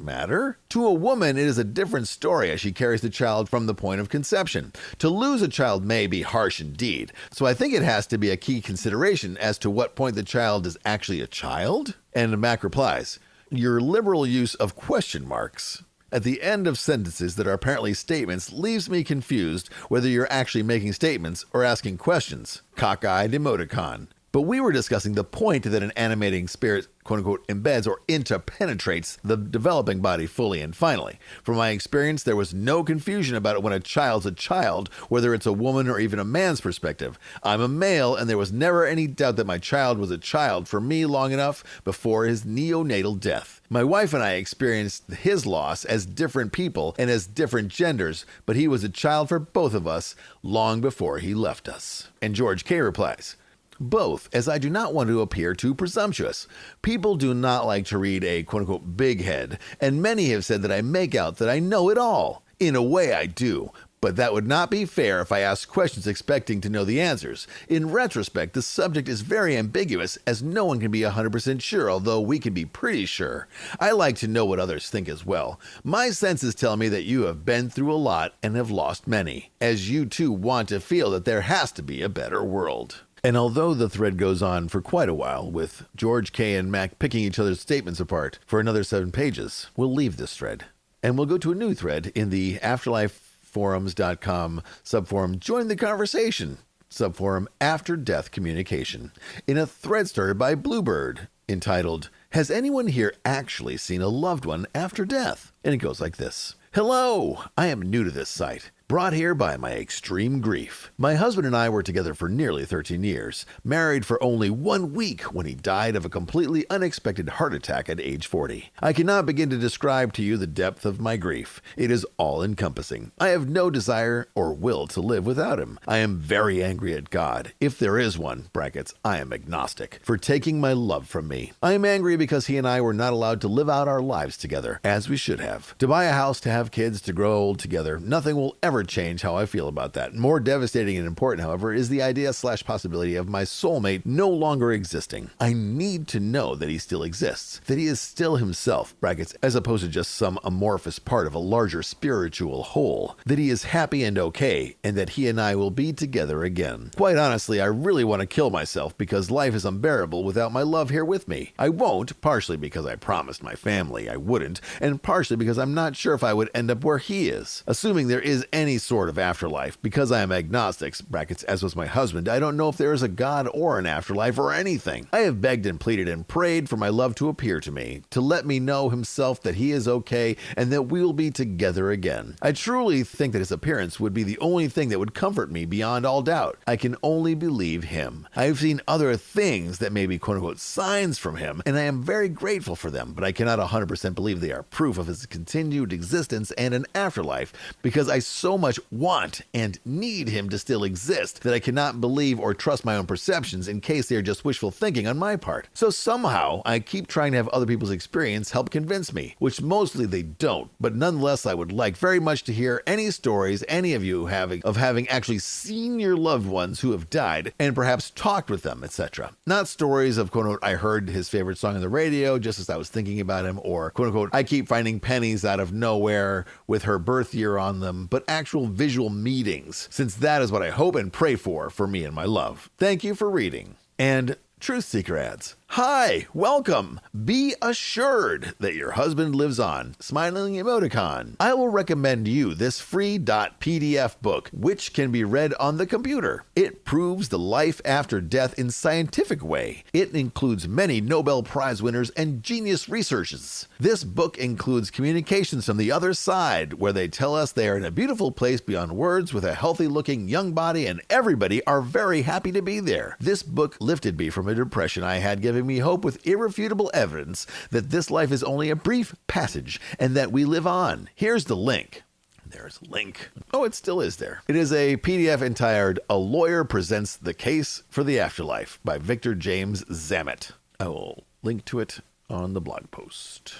matter? To a woman, it is a different story as she carries the child from the point of conception. To lose a child may be harsh indeed, so I think it has to be a key consideration as to what point the child is actually a child." And Mac replies, "Your liberal use of question marks at the end of sentences that are apparently statements leaves me confused whether you're actually making statements or asking questions. Cockeyed emoticon. But we were discussing the point that an animating spirit, quote-unquote, embeds or interpenetrates the developing body fully and finally. From my experience, there was no confusion about it when a child's a child, whether it's a woman or even a man's perspective. I'm a male, and there was never any doubt that my child was a child for me long enough before his neonatal death. My wife and I experienced his loss as different people and as different genders, but he was a child for both of us long before he left us." And George K. replies, Both, as I do not want to appear too presumptuous. People do not like to read a quote-unquote big head, and many have said that I make out that I know it all. In a way I do, but that would not be fair if I asked questions expecting to know the answers. In retrospect, the subject is very ambiguous, as no one can be 100% sure, although we can be pretty sure. I like to know what others think as well. My senses tell me that you have been through a lot and have lost many, as you too want to feel that there has to be a better world. And although the thread goes on for quite a while, with George K. and Mac picking each other's statements apart for another 7 pages, we'll leave this thread. And we'll go to a new thread in the afterlifeforums.com subforum Join the Conversation subforum After Death Communication, in a thread started by Bluebird entitled, Has anyone here actually seen a loved one after death? And it goes like this. Hello, I am new to this site. Brought here by my extreme grief. My husband and I were together for nearly 13 years, married for only 1 week when he died of a completely unexpected heart attack at age 40. I cannot begin to describe to you the depth of my grief. It is all-encompassing. I have no desire or will to live without him. I am very angry at God, if there is one, brackets, I am agnostic, for taking my love from me. I am angry because he and I were not allowed to live out our lives together, as we should have. To buy a house, to have kids, to grow old together, nothing will ever change how I feel about that. More devastating and important, however, is the idea/possibility of my soulmate no longer existing. I need to know that he still exists, that he is still himself, brackets, as opposed to just some amorphous part of a larger spiritual whole, that he is happy and okay, and that he and I will be together again. Quite honestly, I really want to kill myself because life is unbearable without my love here with me. I won't, partially because I promised my family I wouldn't, and partially because I'm not sure if I would end up where he is. Assuming there is any sort of afterlife, because I am agnostic, brackets, as was my husband, I don't know if there is a God or an afterlife or anything. I have begged and pleaded and prayed for my love to appear to me, to let me know himself that he is okay and that we will be together again. I truly think that his appearance would be the only thing that would comfort me beyond all doubt. I can only believe him. I have seen other things that may be quote-unquote signs from him, and I am very grateful for them, but I cannot 100% believe they are proof of his continued existence and an afterlife, because I so much want and need him to still exist that I cannot believe or trust my own perceptions in case they are just wishful thinking on my part. So somehow I keep trying to have other people's experience help convince me, which mostly they don't, but nonetheless I would like very much to hear any stories any of you having actually seen your loved ones who have died and perhaps talked with them, etc. Not stories of quote-unquote I heard his favorite song on the radio just as I was thinking about him, or quote-unquote I keep finding pennies out of nowhere with her birth year on them, but actual visual meetings, since that is what I hope and pray for me and my love. Thank you for reading. And Truth Seeker adds, Hi, welcome. Be assured that your husband lives on. Smiling emoticon. I will recommend you this free .pdf book, which can be read on the computer. It proves the life after death in scientific way. It includes many Nobel Prize winners and genius researches. This book includes communications from the other side, where they tell us they are in a beautiful place beyond words with a healthy-looking young body, and everybody are very happy to be there. This book lifted me from a depression I had, giving me hope with irrefutable evidence that this life is only a brief passage and that we live on. Here's the link. There's a link. Oh, it still is there. It is a PDF entitled A Lawyer Presents the Case for the Afterlife by Victor James Zammit. I will link to it on the blog post.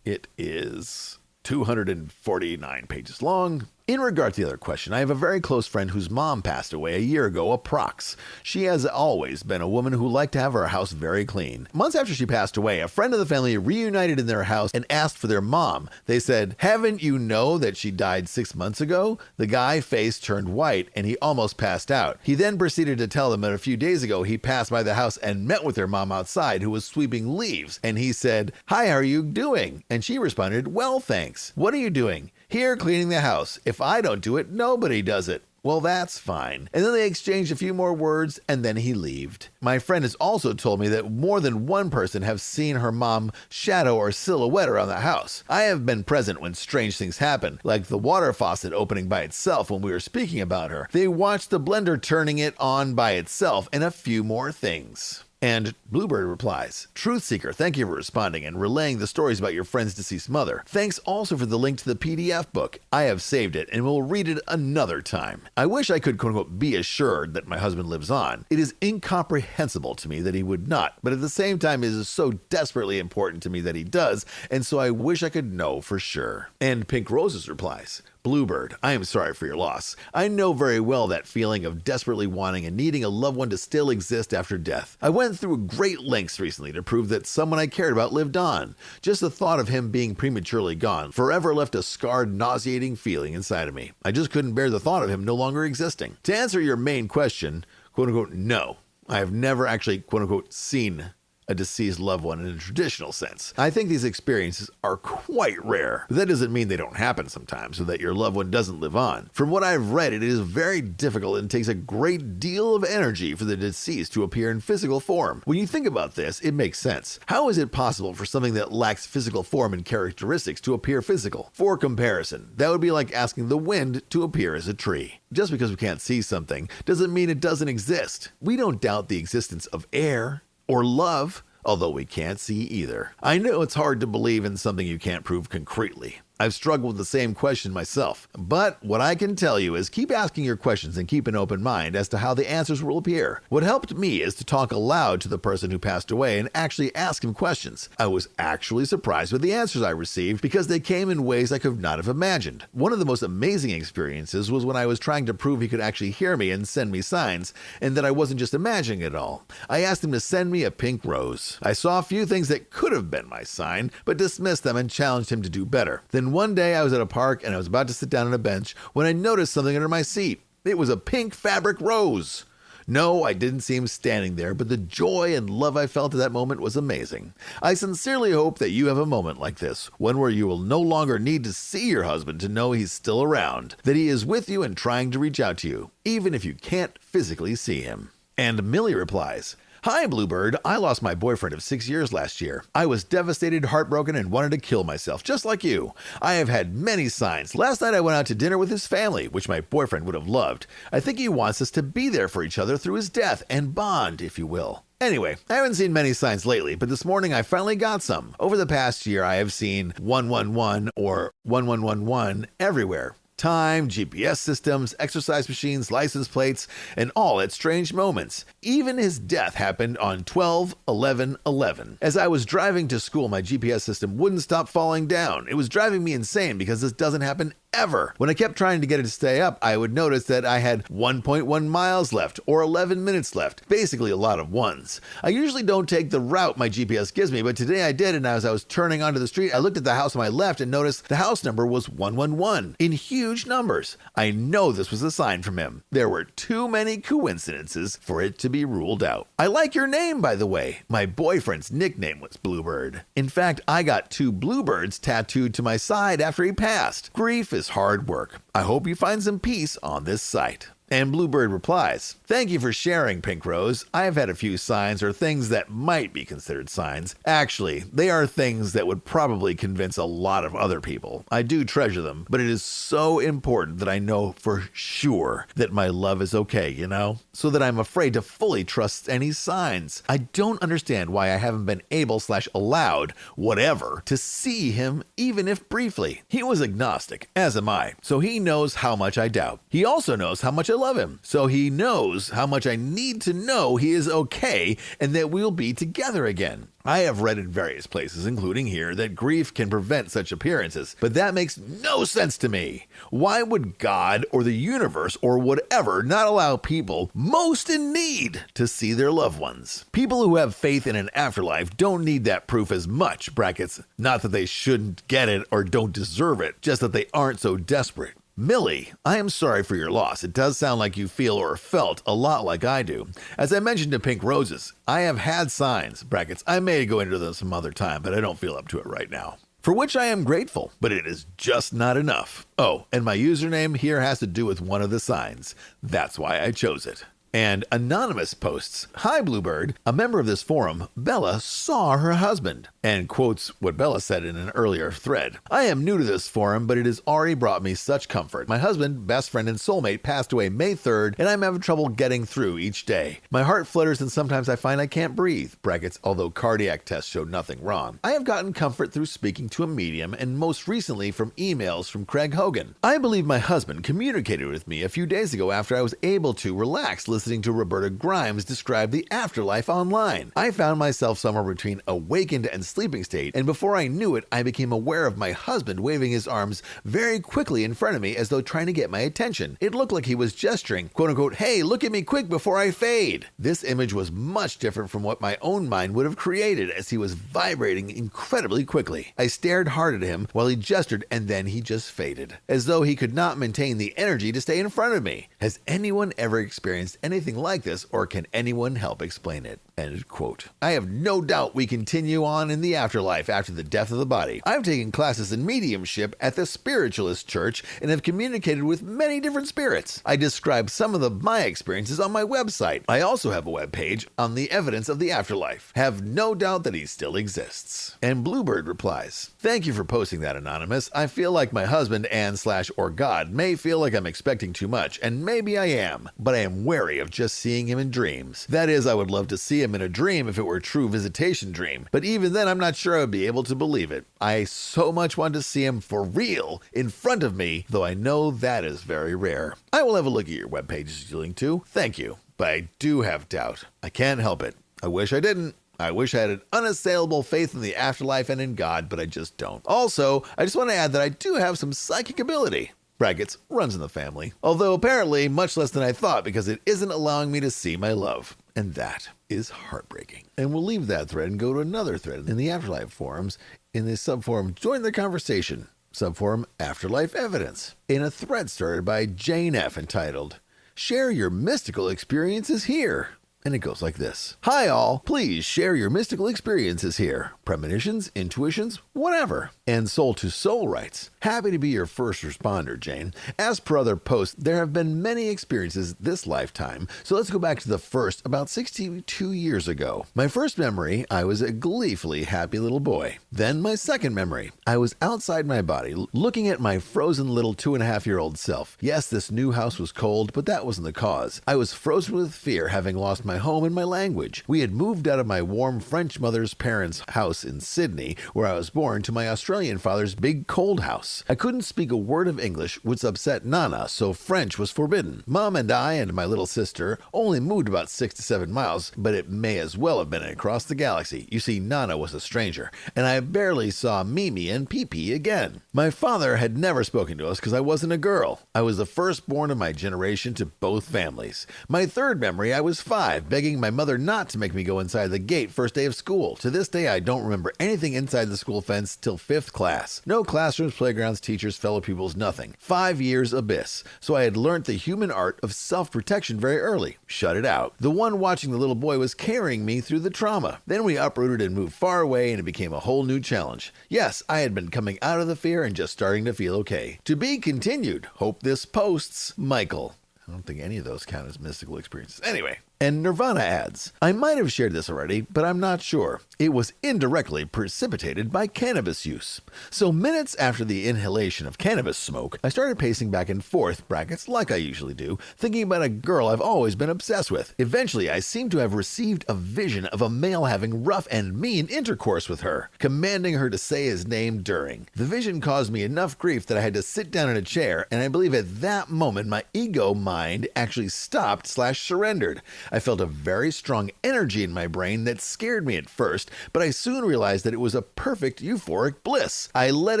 It is 249 pages long. In regard to the other question, I have a very close friend whose mom passed away a year ago, approx. She has always been a woman who liked to have her house very clean. Months after she passed away, a friend of the family reunited in their house and asked for their mom. They said, "Haven't you know that she died 6 months ago?" The guy's face turned white and he almost passed out. He then proceeded to tell them that a few days ago he passed by the house and met with their mom outside, who was sweeping leaves. And he said, "Hi, how are you doing?" And she responded, "Well, thanks. What are you doing?" "Here, cleaning the house. If I don't do it, nobody does it." "Well, that's fine." And then they exchanged a few more words, and then he left. My friend has also told me that more than one person have seen her mom shadow or silhouette around the house. I have been present when strange things happen, like the water faucet opening by itself when we were speaking about her. They watched the blender turning it on by itself, and a few more things. And Bluebird replies, Truth Seeker, thank you for responding and relaying the stories about your friend's deceased mother. Thanks also for the link to the PDF book. I have saved it and will read it another time. I wish I could, quote-unquote, be assured that my husband lives on. It is incomprehensible to me that he would not, but at the same time it is so desperately important to me that he does, and so I wish I could know for sure. And Pink Roses replies, Bluebird, I am sorry for your loss. I know very well that feeling of desperately wanting and needing a loved one to still exist after death. I went through great lengths recently to prove that someone I cared about lived on. Just the thought of him being prematurely gone forever left a scarred, nauseating feeling inside of me. I just couldn't bear the thought of him no longer existing. To answer your main question, quote unquote, no. I have never actually, quote unquote, seen a deceased loved one in a traditional sense. I think these experiences are quite rare, but that doesn't mean they don't happen sometimes or that your loved one doesn't live on. From what I've read, it is very difficult and takes a great deal of energy for the deceased to appear in physical form. When you think about this, it makes sense. How is it possible for something that lacks physical form and characteristics to appear physical? For comparison, that would be like asking the wind to appear as a tree. Just because we can't see something doesn't mean it doesn't exist. We don't doubt the existence of air or love, although we can't see either. I know it's hard to believe in something you can't prove concretely. I've struggled with the same question myself, but what I can tell you is keep asking your questions and keep an open mind as to how the answers will appear. What helped me is to talk aloud to the person who passed away and actually ask him questions. I was actually surprised with the answers I received because they came in ways I could not have imagined. One of the most amazing experiences was when I was trying to prove he could actually hear me and send me signs, and that I wasn't just imagining it all. I asked him to send me a pink rose. I saw a few things that could have been my sign, but dismissed them and challenged him to do better. Then one day I was at a park and I was about to sit down on a bench when I noticed something under my seat. It was a pink fabric rose. No, I didn't see him standing there, but the joy and love I felt at that moment was amazing. I sincerely hope that you have a moment like this, one where you will no longer need to see your husband to know he's still around, that he is with you and trying to reach out to you, even if you can't physically see him. And Millie replies, Hi, Bluebird. I lost my boyfriend of 6 years last year. I was devastated, heartbroken, and wanted to kill myself, just like you. I have had many signs. Last night I went out to dinner with his family, which my boyfriend would have loved. I think he wants us to be there for each other through his death and bond, if you will. Anyway, I haven't seen many signs lately, but this morning I finally got some. Over the past year, I have seen 111 or 1111 everywhere. Time, GPS systems, exercise machines, license plates, and all at strange moments. Even his death happened on 12/11/11. As I was driving to school, my GPS system wouldn't stop falling down. It was driving me insane because this doesn't happen ever. When I kept trying to get it to stay up, I would notice that I had 1.1 miles left or 11 minutes left, basically a lot of ones. I usually don't take the route my GPS gives me, but today I did, and as I was turning onto the street, I looked at the house on my left and noticed the house number was 111 in huge numbers. I know this was a sign from him. There were too many coincidences for it to be ruled out. I like your name, by the way. My boyfriend's nickname was Bluebird. In fact, I got 2 bluebirds tattooed to my side after he passed. Grief is hard work. I hope you find some peace on this site. And Bluebird replies, Thank you for sharing, Pink Rose. I have had a few signs or things that might be considered signs. Actually, they are things that would probably convince a lot of other people. I do treasure them, but it is so important that I know for sure that my love is okay, you know? So that I'm afraid to fully trust any signs. I don't understand why I haven't been able/allowed, whatever, to see him, even if briefly. He was agnostic, as am I, so he knows how much I doubt. He also knows how much I love him, so he knows how much I need to know he is okay and that we'll be together again. I have read in various places, including here, that grief can prevent such appearances, but that makes no sense to me. Why would God or the universe or whatever not allow people most in need to see their loved ones? People who have faith in an afterlife don't need that proof as much, brackets, not that they shouldn't get it or don't deserve it, just that they aren't so desperate. Millie, I am sorry for your loss. It does sound like you feel or felt a lot like I do. As I mentioned to Pink Roses, I have had signs, brackets. I may go into this some other time, but I don't feel up to it right now. For which I am grateful, but it is just not enough. Oh, and my username here has to do with one of the signs. That's why I chose it. And Anonymous posts, "Hi Bluebird, a member of this forum, Bella saw her husband," and quotes what Bella said in an earlier thread. "I am new to this forum, but it has already brought me such comfort. My husband, best friend, and soulmate passed away May 3rd, and I'm having trouble getting through each day. My heart flutters and sometimes I find I can't breathe, brackets, although cardiac tests showed nothing wrong. I have gotten comfort through speaking to a medium and most recently from emails from Craig Hogan. I believe my husband communicated with me a few days ago after I was able to relax listening to Roberta Grimes describe the afterlife online. I found myself somewhere between awakened and sleeping state, and before I knew it, I became aware of my husband waving his arms very quickly in front of me as though trying to get my attention. It looked like he was gesturing, quote unquote, 'Hey, look at me quick before I fade.' This image was much different from what my own mind would have created as he was vibrating incredibly quickly. I stared hard at him while he gestured and then he just faded, as though he could not maintain the energy to stay in front of me. Has anyone ever experienced anything like this, or can anyone help explain it?" End quote. I have no doubt we continue on in the afterlife after the death of the body. I've taken classes in mediumship at the Spiritualist Church and have communicated with many different spirits. I describe some of my experiences on my website. I also have a webpage on the evidence of the afterlife. Have no doubt that he still exists. And Bluebird replies, "Thank you for posting that, Anonymous. I feel like my husband and/or God may feel like I'm expecting too much, and maybe I am, but I am wary of just seeing him in dreams. That is, I would love to see him in a dream if it were a true visitation dream, but even then I'm not sure I would be able to believe it. I so much want to see him for real in front of me, though I know that is very rare. I will have a look at your webpage you link to. Thank you, but I do have doubt. I can't help it. I wish I didn't. I wish I had an unassailable faith in the afterlife and in God, but I just don't. Also, I just want to add that I do have some psychic ability. Brackets, runs in the family. Although apparently much less than I thought because it isn't allowing me to see my love. And that is heartbreaking." And we'll leave that thread and go to another thread in the Afterlife forums. In the subforum, join the conversation. Subforum Afterlife Evidence. In a thread started by Jane F. entitled, "Share your mystical experiences here." And it goes like this. "Hi all, please share your mystical experiences here. Premonitions, intuitions, whatever." And Soul to Soul writes, "Happy to be your first responder, Jane. As per other posts, there have been many experiences this lifetime, so let's go back to the first about 62 years ago. My first memory, I was a gleefully happy little boy. Then my second memory, I was outside my body, looking at my frozen little 2.5-year-old self. Yes, this new house was cold, but that wasn't the cause. I was frozen with fear, having lost my home and my language. We had moved out of my warm French mother's parents' house in Sydney, where I was born, to my Australian father's big cold house. I couldn't speak a word of English, which upset Nana, so French was forbidden. Mom and I and my little sister only moved about 6 to 7 miles, but it may as well have been across the galaxy. You see, Nana was a stranger, and I barely saw Mimi and Pee-Pee again. My father had never spoken to us because I wasn't a girl. I was the firstborn of my generation to both families. My third memory, I was 5, begging my mother not to make me go inside the gate first day of school. To this day, I don't remember anything inside the school fence till 5th class. No classrooms, playgrounds, teachers, fellow pupils, nothing. 5 years abyss. So I had learnt the human art of self-protection very early. Shut it out. The one watching the little boy was carrying me through the trauma. Then we uprooted and moved far away, and it became a whole new challenge. Yes, I had been coming out of the fear and just starting to feel okay. To be continued. Hope this posts. Michael." I don't think any of those count as mystical experiences. Anyway. And Nirvana adds, "I might have shared this already, but I'm not sure. It was indirectly precipitated by cannabis use. So minutes after the inhalation of cannabis smoke, I started pacing back and forth, brackets, like I usually do, thinking about a girl I've always been obsessed with. Eventually, I seemed to have received a vision of a male having rough and mean intercourse with her, commanding her to say his name during. The vision caused me enough grief that I had to sit down in a chair, and I believe at that moment my ego mind actually stopped/surrendered. I felt a very strong energy in my brain that scared me at first, but I soon realized that it was a perfect euphoric bliss. I let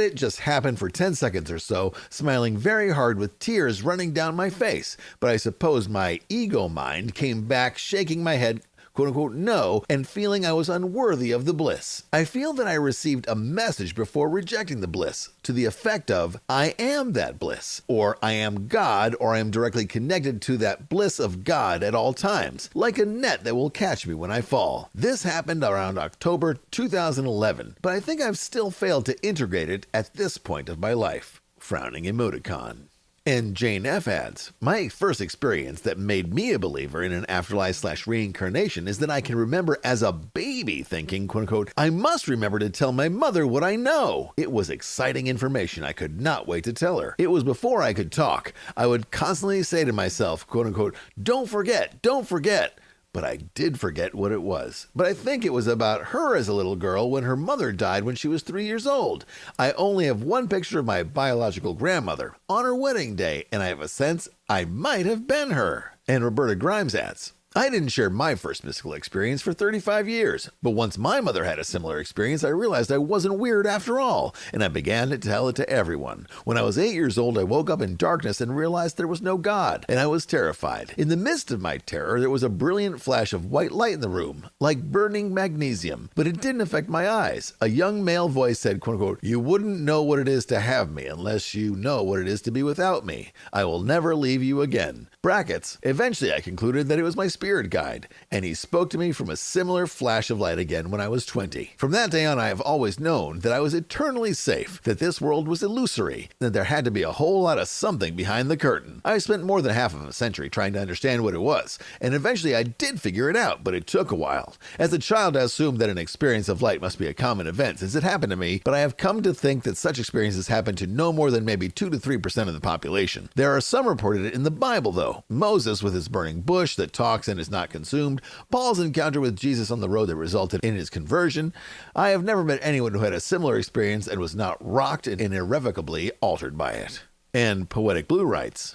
it just happen for 10 seconds or so, smiling very hard with tears running down my face. But I suppose my ego mind came back shaking my head, quote-unquote, no, and feeling I was unworthy of the bliss. I feel that I received a message before rejecting the bliss, to the effect of, I am that bliss, or I am God, or I am directly connected to that bliss of God at all times, like a net that will catch me when I fall. This happened around October 2011, but I think I've still failed to integrate it at this point of my life. Frowning emoticon. And Jane F. adds, my first experience that made me a believer in an afterlife/reincarnation is that I can remember as a baby thinking, quote unquote, I must remember to tell my mother what I know. It was exciting information. I could not wait to tell her. It was before I could talk. I would constantly say to myself, quote unquote, don't forget, don't forget. But I did forget what it was. But I think it was about her as a little girl when her mother died when she was 3 years old. I only have one picture of my biological grandmother on her wedding day, and I have a sense I might have been her. And Roberta Grimes adds, I didn't share my first mystical experience for 35 years, but once my mother had a similar experience, I realized I wasn't weird after all, and I began to tell it to everyone. When I was 8 years old, I woke up in darkness and realized there was no God, and I was terrified. In the midst of my terror, there was a brilliant flash of white light in the room, like burning magnesium, but it didn't affect my eyes. A young male voice said, quote unquote, you wouldn't know what it is to have me unless you know what it is to be without me. I will never leave you again. Brackets. Eventually, I concluded that it was my spirit guide, and he spoke to me from a similar flash of light again when I was 20. From that day on, I have always known that I was eternally safe, that this world was illusory, that there had to be a whole lot of something behind the curtain. I spent more than half of a century trying to understand what it was, and eventually I did figure it out, but it took a while. As a child, I assumed that an experience of light must be a common event since it happened to me, but I have come to think that such experiences happen to no more than maybe 2 to 3% of the population. There are some reported in the Bible, though. Moses with his burning bush that talks and is not consumed, Paul's encounter with Jesus on the road that resulted in his conversion. I have never met anyone who had a similar experience and was not rocked and irrevocably altered by it. And Poetic Blue writes,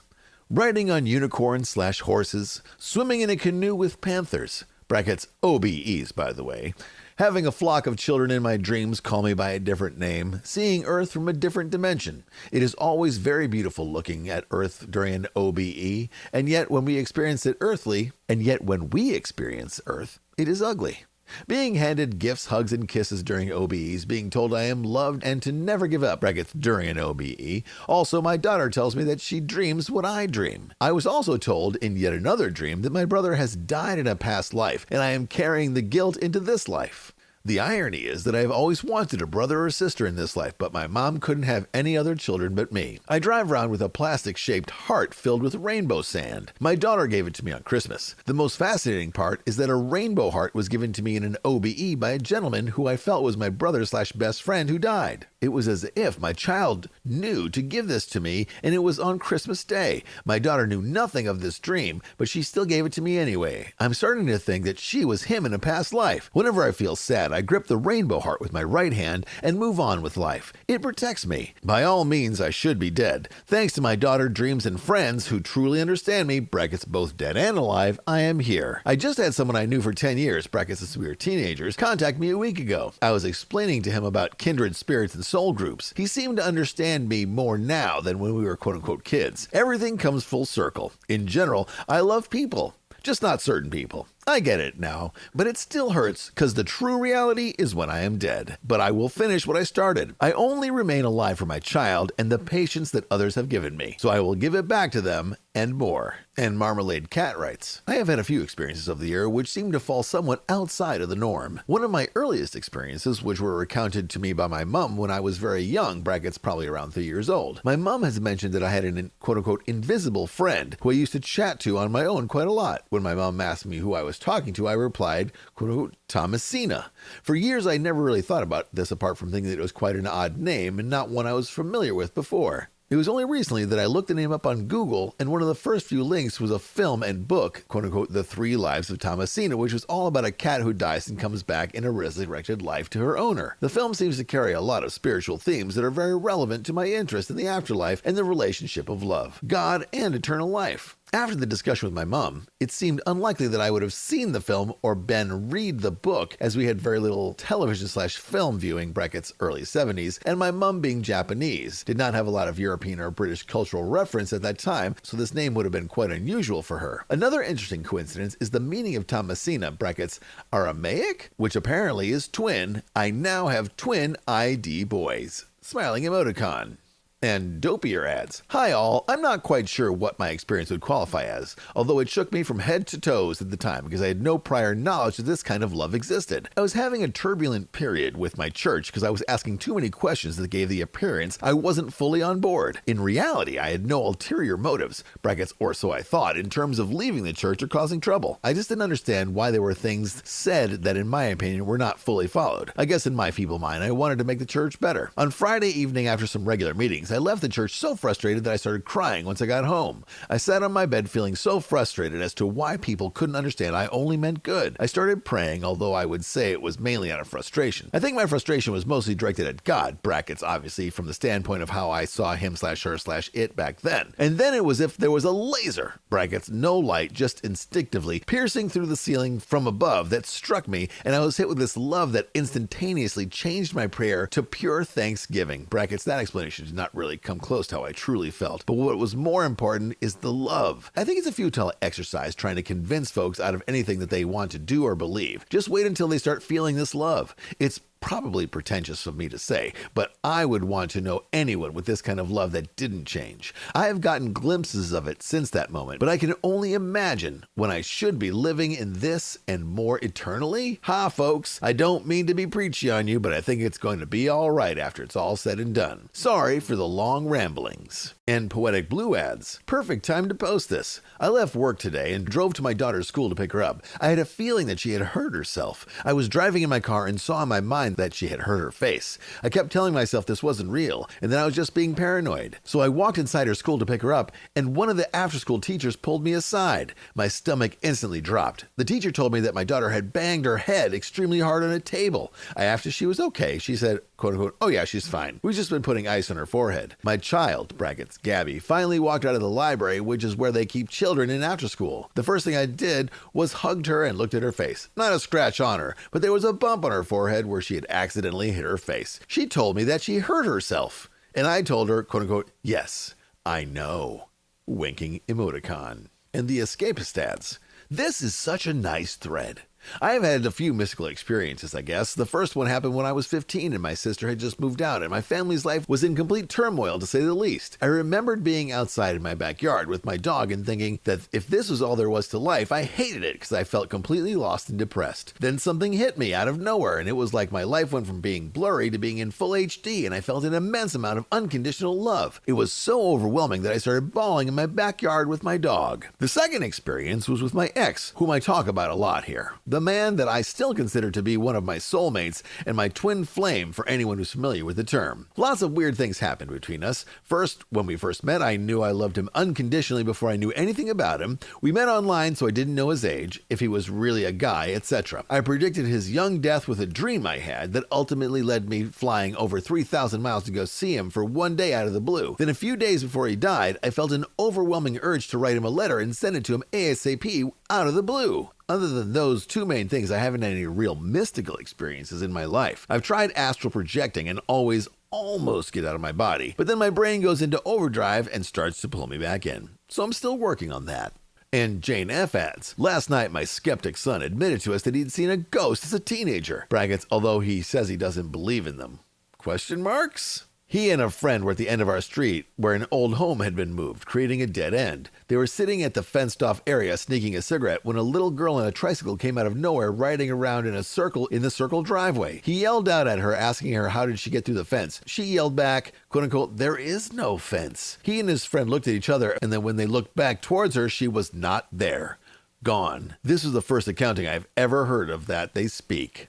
riding on unicorns/horses, swimming in a canoe with panthers, brackets OBEs by the way, having a flock of children in my dreams call me by a different name, seeing Earth from a different dimension. It is always very beautiful looking at Earth during an OBE, and yet when we experience Earth, it is ugly. Being handed gifts, hugs, and kisses during OBEs, being told I am loved and to never give up, brackets during an OBE. Also, my daughter tells me that she dreams what I dream. I was also told in yet another dream that my brother has died in a past life, and I am carrying the guilt into this life. The irony is that I have always wanted a brother or sister in this life, but my mom couldn't have any other children but me. I drive around with a plastic-shaped heart filled with rainbow sand. My daughter gave it to me on Christmas. The most fascinating part is that a rainbow heart was given to me in an OBE by a gentleman who I felt was my brother/best friend who died. It was as if my child knew to give this to me, and it was on Christmas Day. My daughter knew nothing of this dream, but she still gave it to me anyway. I'm starting to think that she was him in a past life. Whenever I feel sad, I grip the rainbow heart with my right hand and move on with life. It protects me. By all means, I should be dead. Thanks to my daughter, dreams, and friends who truly understand me, brackets both dead and alive, I am here. I just had someone I knew for 10 years, brackets since we were teenagers, contact me a week ago. I was explaining to him about kindred spirits and soul groups. He seemed to understand me more now than when we were quote-unquote kids. Everything comes full circle. In general, I love people, just not certain people. I get it now, but it still hurts because the true reality is when I am dead. But I will finish what I started. I only remain alive for my child and the patience that others have given me, so I will give it back to them and more. And Marmalade Cat writes, I have had a few experiences of the year which seem to fall somewhat outside of the norm. One of my earliest experiences, which were recounted to me by my mom when I was very young, brackets probably around 3 years old. My mom has mentioned that I had an quote-unquote invisible friend who I used to chat to on my own quite a lot. When my mom asked me who I was talking to, I replied, quote-unquote, Thomasina. For years, I never really thought about this apart from thinking that it was quite an odd name and not one I was familiar with before. It was only recently that I looked the name up on Google, and one of the first few links was a film and book, quote-unquote, The 3 Lives of Thomasina, which was all about a cat who dies and comes back in a resurrected life to her owner. The film seems to carry a lot of spiritual themes that are very relevant to my interest in the afterlife and the relationship of love, God, and eternal life. After the discussion with my mom, it seemed unlikely that I would have seen the film or read the book, as we had very little television/film viewing, brackets early 70s, and my mom being Japanese did not have a lot of European or British cultural reference at that time, so this name would have been quite unusual for her. Another interesting coincidence is the meaning of Thomasina, brackets Aramaic, which apparently is twin. I now have twin ID boys. Smiling emoticon. And dopier adds, "Hi all, I'm not quite sure what my experience would qualify as, although it shook me from head to toes at the time because I had no prior knowledge that this kind of love existed. I was having a turbulent period with my church because I was asking too many questions that gave the appearance I wasn't fully on board. In reality, I had no ulterior motives, brackets, or so I thought, in terms of leaving the church or causing trouble. I just didn't understand why there were things said that in my opinion were not fully followed. I guess in my feeble mind, I wanted to make the church better. On Friday evening after some regular meetings, I left the church so frustrated that I started crying once I got home. I sat on my bed feeling so frustrated as to why people couldn't understand I only meant good. I started praying, although I would say it was mainly out of frustration. I think my frustration was mostly directed at God, brackets obviously from the standpoint of how I saw him/her/it back then. And then it was if there was a laser, brackets no light, just instinctively piercing through the ceiling from above that struck me, and I was hit with this love that instantaneously changed my prayer to pure thanksgiving. Brackets, that explanation did not really come close to how I truly felt. But what was more important is the love. I think it's a futile exercise trying to convince folks out of anything that they want to do or believe. Just wait until they start feeling this love. It's probably pretentious of me to say, but I would want to know anyone with this kind of love that didn't change. I have gotten glimpses of it since that moment, but I can only imagine when I should be living in this and more eternally. Ha, folks, I don't mean to be preachy on you, but I think it's going to be all right after it's all said and done. Sorry for the long ramblings." And Poetic Blue adds, "Perfect time to post this. I left work today and drove to my daughter's school to pick her up. I had a feeling that she had hurt herself. I was driving in my car and saw in my mind that she had hurt her face. I kept telling myself this wasn't real and that I was just being paranoid. So I walked inside her school to pick her up, and one of the after-school teachers pulled me aside. My stomach instantly dropped. The teacher told me that my daughter had banged her head extremely hard on a table. I asked if she was okay. She said, quote unquote, 'Oh yeah, she's fine. We've just been putting ice on her forehead.' My child, brackets, Gabby, finally walked out of the library, which is where they keep children in after school. The first thing I did was hugged her and looked at her face. Not a scratch on her, but there was a bump on her forehead where she had accidentally hit her face. She told me that she hurt herself. And I told her, quote unquote, 'Yes, I know.' Winking emoticon." And the Escapist adds, "This is such a nice thread. I have had a few mystical experiences, I guess. The first one happened when I was 15 and my sister had just moved out and my family's life was in complete turmoil, to say the least. I remembered being outside in my backyard with my dog and thinking that if this was all there was to life, I hated it because I felt completely lost and depressed. Then something hit me out of nowhere and it was like my life went from being blurry to being in full HD, and I felt an immense amount of unconditional love. It was so overwhelming that I started bawling in my backyard with my dog." The second experience was with my ex, whom I talk about a lot here. The man that I still consider to be one of my soulmates and my twin flame for anyone who's familiar with the term. Lots of weird things happened between us. First, when we first met, I knew I loved him unconditionally before I knew anything about him. We met online, so I didn't know his age, if he was really a guy, etc. I predicted his young death with a dream I had that ultimately led me flying over 3,000 miles to go see him for one day out of the blue. Then a few days before he died, I felt an overwhelming urge to write him a letter and send it to him ASAP out of the blue. Other than those two main things, I haven't had any real mystical experiences in my life. I've tried astral projecting and almost get out of my body, but then my brain goes into overdrive and starts to pull me back in. So I'm still working on that. And Jane F adds, "Last night my skeptic son admitted to us that he'd seen a ghost as a teenager. Brackets, although he says he doesn't believe in them. Question marks? He and a friend were at the end of our street where an old home had been moved, creating a dead end. They were sitting at the fenced-off area sneaking a cigarette when a little girl on a tricycle came out of nowhere riding around in a circle in the circle driveway. He yelled out at her, asking her how did she get through the fence. She yelled back, quote-unquote, 'There is no fence.' He and his friend looked at each other, and then when they looked back towards her, she was not there. Gone. This was the first accounting I've ever heard of that they speak."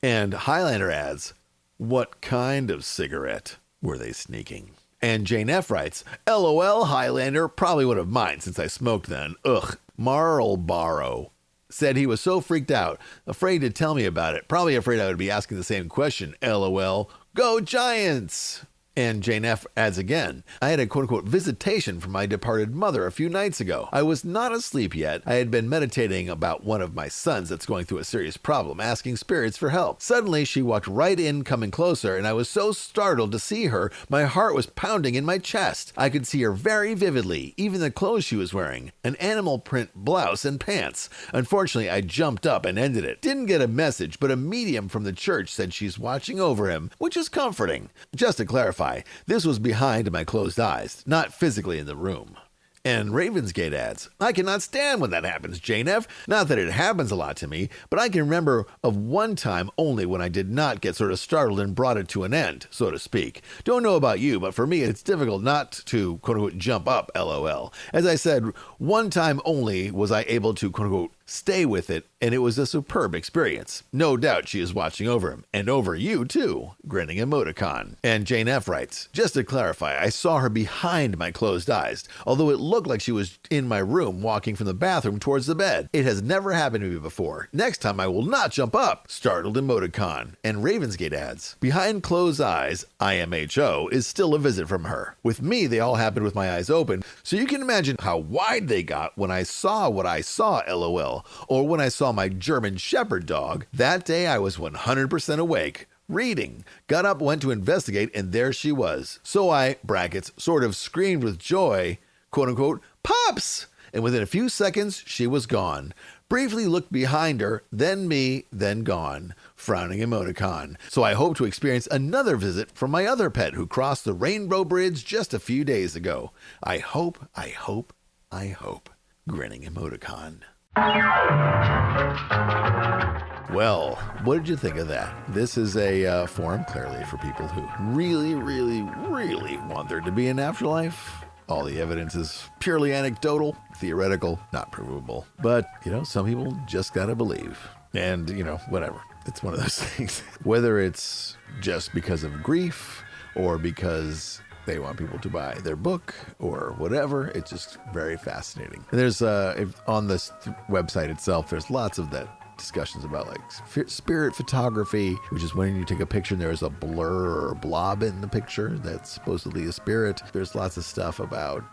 And Highlander adds, "What kind of cigarette were they sneaking?" And Jane F writes, "LOL, Highlander, probably would have mine since I smoked then. Ugh." Marlboro said he was so freaked out, afraid to tell me about it, probably afraid I would be asking the same question. LOL. Go Giants! And Jane F adds again, "I had a quote-unquote visitation from my departed mother a few nights ago. I was not asleep yet. I had been meditating about one of my sons that's going through a serious problem, asking spirits for help. Suddenly, she walked right in, coming closer, and I was so startled to see her, my heart was pounding in my chest. I could see her very vividly, even the clothes she was wearing, an animal print blouse and pants. Unfortunately, I jumped up and ended it. Didn't get a message, but a medium from the church said she's watching over him, which is comforting. Just to clarify, clarify, this was behind my closed eyes, not physically in the room. And Ravensgate adds, I cannot stand when that happens, Jane F. Not that it happens a lot to me, but I can remember of one time only when I did not get sort of startled and brought it to an end, so to speak. Don't know about you, but for me it's difficult not to, quote-unquote, jump up, LOL. As I said, one time only was I able to, quote-unquote, stay with it, and it was a superb experience. No doubt she is watching over him, and over you too, grinning emoticon. And Jane F. writes, just to clarify, I saw her behind my closed eyes, although it looked like she was in my room walking from the bathroom towards the bed. It has never happened to me before. Next time I will not jump up. Startled emoticon. And Ravensgate adds, behind closed eyes, IMHO, is still a visit from her. With me, they all happened with my eyes open, so you can imagine how wide they got when I saw what I saw, LOL. Or when I saw my German Shepherd dog. That day I was 100% awake. Reading. Got up, went to investigate, and there she was. So I, brackets, sort of screamed with joy, quote unquote, Pops! And within a few seconds, she was gone. Briefly looked behind her, then me, then gone. Frowning emoticon. So I hope to experience another visit from my other pet who crossed the Rainbow Bridge just a few days ago. I hope. Grinning emoticon. Well, what did you think of that? This is a forum, clearly, for people who really want there to be an afterlife. All the evidence is purely anecdotal, theoretical, not provable. But, some people just gotta believe. And, whatever. It's one of those things. Whether it's just because of grief or because they want people to buy their book or whatever. It's just very fascinating. And there's on this website itself, there's lots of that discussions about like spirit photography, which is when you take a picture and there's a blur or blob in the picture that's supposedly a spirit. There's lots of stuff about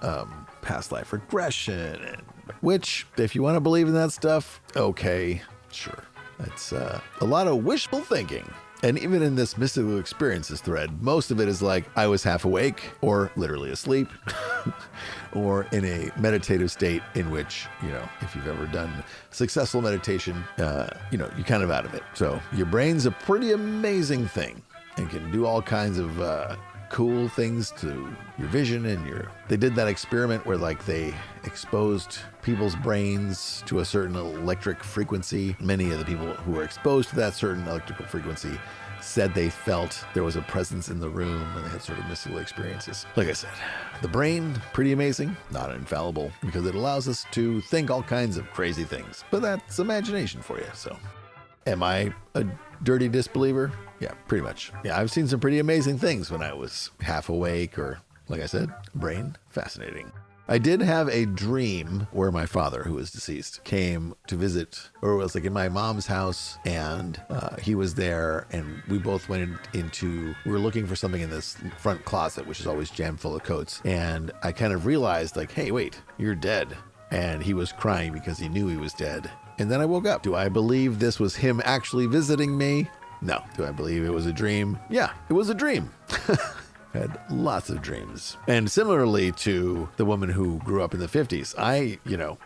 past life regression, which if you want to believe in that stuff, okay, sure. It's a lot of wishful thinking. And even in this mystical experiences thread, most of it is like I was half awake or literally asleep or in a meditative state in which, if you've ever done successful meditation, you're kind of out of it. So your brain's a pretty amazing thing and can do all kinds of cool things to your vision and they did that experiment where like they exposed people's brains to a certain electric frequency. Many of the people who were exposed to that certain electrical frequency said they felt there was a presence in the room and they had sort of mystical experiences. Like I said, the brain, pretty amazing, not infallible, because it allows us to think all kinds of crazy things, but that's imagination for you. So am I a dirty disbeliever? Yeah, pretty much. Yeah, I've seen some pretty amazing things when I was half awake or, like I said, brain fascinating. I did have a dream where my father, who is deceased, came to visit, or it was like in my mom's house, and he was there, and we both went we were looking for something in this front closet, which is always jammed full of coats, and I kind of realized like, hey, wait, you're dead. And he was crying because he knew he was dead. And then I woke up. Do I believe this was him actually visiting me? No. Do I believe it was a dream? Yeah, it was a dream. Had lots of dreams. And similarly to the woman who grew up in the 50s,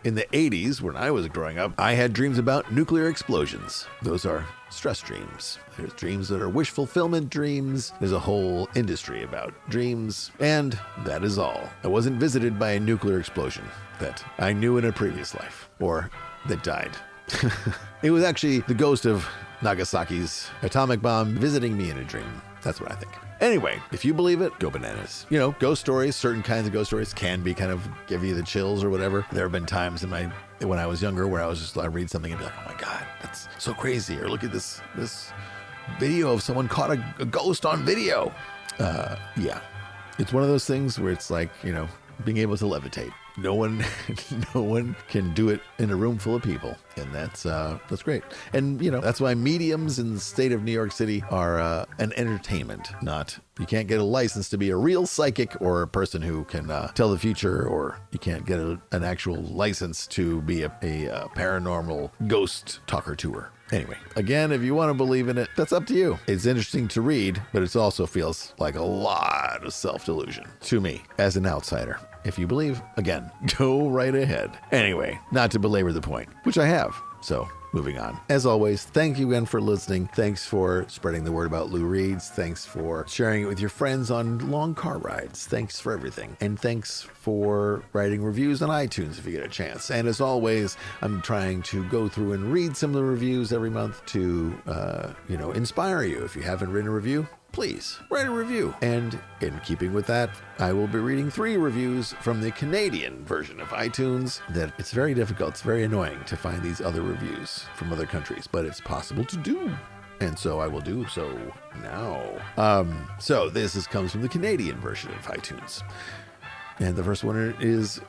in the 80s, when I was growing up, I had dreams about nuclear explosions. Those are stress dreams. There's dreams that are wish fulfillment dreams. There's a whole industry about dreams. And that is all. I wasn't visited by a nuclear explosion that I knew in a previous life, or that died. It was actually the ghost of Nagasaki's atomic bomb visiting me in a dream. That's what I think. Anyway, if you believe it, go bananas. Ghost stories, certain kinds of ghost stories can be kind of give you the chills or whatever. There have been times when I was younger where I read something and be like, oh my God, that's so crazy. Or look at this video of someone caught a ghost on video. Yeah, it's one of those things where it's like, being able to levitate. No one can do it in a room full of people, and that's great. And that's why mediums in the state of New York City are an entertainment. You can't get a license to be a real psychic or a person who can tell the future, or you can't get an actual license to be a paranormal ghost talker tour. Anyway, again, if you want to believe in it, that's up to you. It's interesting to read, but it also feels like a lot of self-delusion to me as an outsider. If you believe, again, go right ahead. Anyway, not to belabor the point, which I have. So moving on. As always, thank you again for listening. Thanks for spreading the word about Lou Reads. Thanks for sharing it with your friends on long car rides. Thanks for everything. And thanks for writing reviews on iTunes if you get a chance. And as always, I'm trying to go through and read some of the reviews every month to, inspire you. If you haven't written a review, please write a review. And in keeping with that, I will be reading 3 reviews from the Canadian version of iTunes. That it's very difficult. It's very annoying to find these other reviews from other countries, but it's possible to do. And so I will do so now. So this comes from the Canadian version of iTunes. And the first one is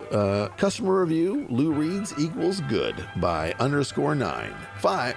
customer review, Lou Reads equals good by _9.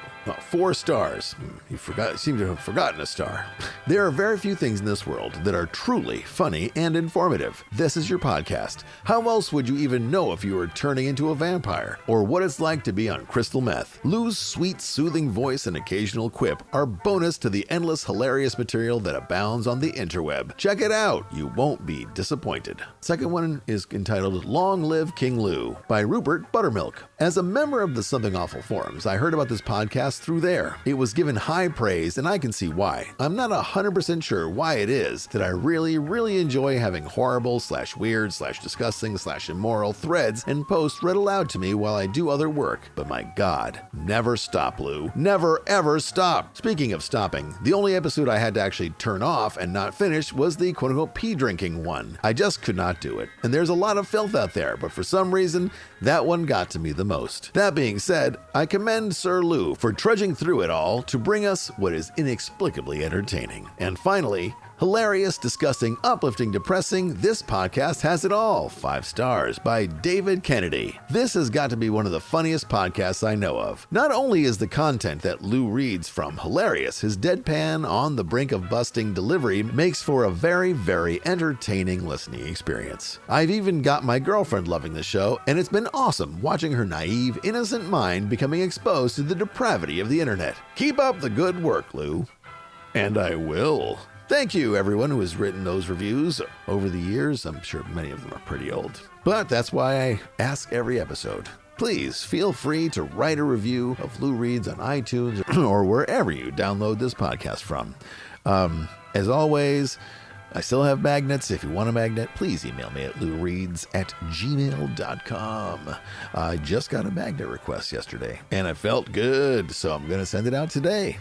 4 stars. You seem to have forgotten a star. There are very few things in this world that are truly funny and informative. This is your podcast. How else would you even know if you were turning into a vampire or what it's like to be on crystal meth? Lou's sweet, soothing voice and occasional quip are bonus to the endless hilarious material that abounds on the interweb. Check it out. You won't be disappointed. Second one is entitled Long Live King Lou by Rupert Buttermilk. As a member of the Something Awful forums, I heard about this podcast through there. It was given high praise, and I can see why. I'm not 100% sure why it is that I really, really enjoy having horrible /weird /disgusting /immoral threads and posts read aloud to me while I do other work. But my God, never stop, Lou. Never, ever stop. Speaking of stopping, the only episode I had to actually turn off and not finish was the quote-unquote pee drinking one. I just could not do it. And there's a lot of filth out there, but for some reason, that one got to me the most. That being said, I commend Sir Lou for trudging through it all to bring us what is inexplicably entertaining. And finally, hilarious, disgusting, uplifting, depressing, this podcast has it all. 5 stars by David Kennedy. This has got to be one of the funniest podcasts I know of. Not only is the content that Lou reads from hilarious, his deadpan, on the brink of busting delivery makes for a very, very entertaining listening experience. I've even got my girlfriend loving the show, and it's been awesome watching her naive, innocent mind becoming exposed to the depravity of the internet. Keep up the good work, Lou. And I will. Thank you, everyone who has written those reviews over the years. I'm sure many of them are pretty old. But that's why I ask every episode. Please feel free to write a review of Lou Reads on iTunes or wherever you download this podcast from. As always, I still have magnets. If you want a magnet, please email me at loureads@gmail.com. I just got a magnet request yesterday, and it felt good, so I'm going to send it out today.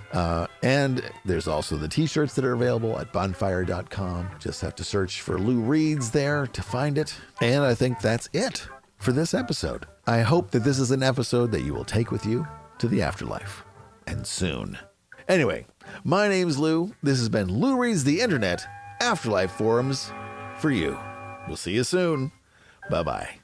And there's also the t-shirts that are available at bonfire.com. Just have to search for Lou Reads there to find it. And I think that's it for this episode. I hope that this is an episode that you will take with you to the afterlife, and soon. Anyway, my name's Lou. This has been Lou Reads the Internet Afterlife Forums for you. We'll see you soon. Bye-bye.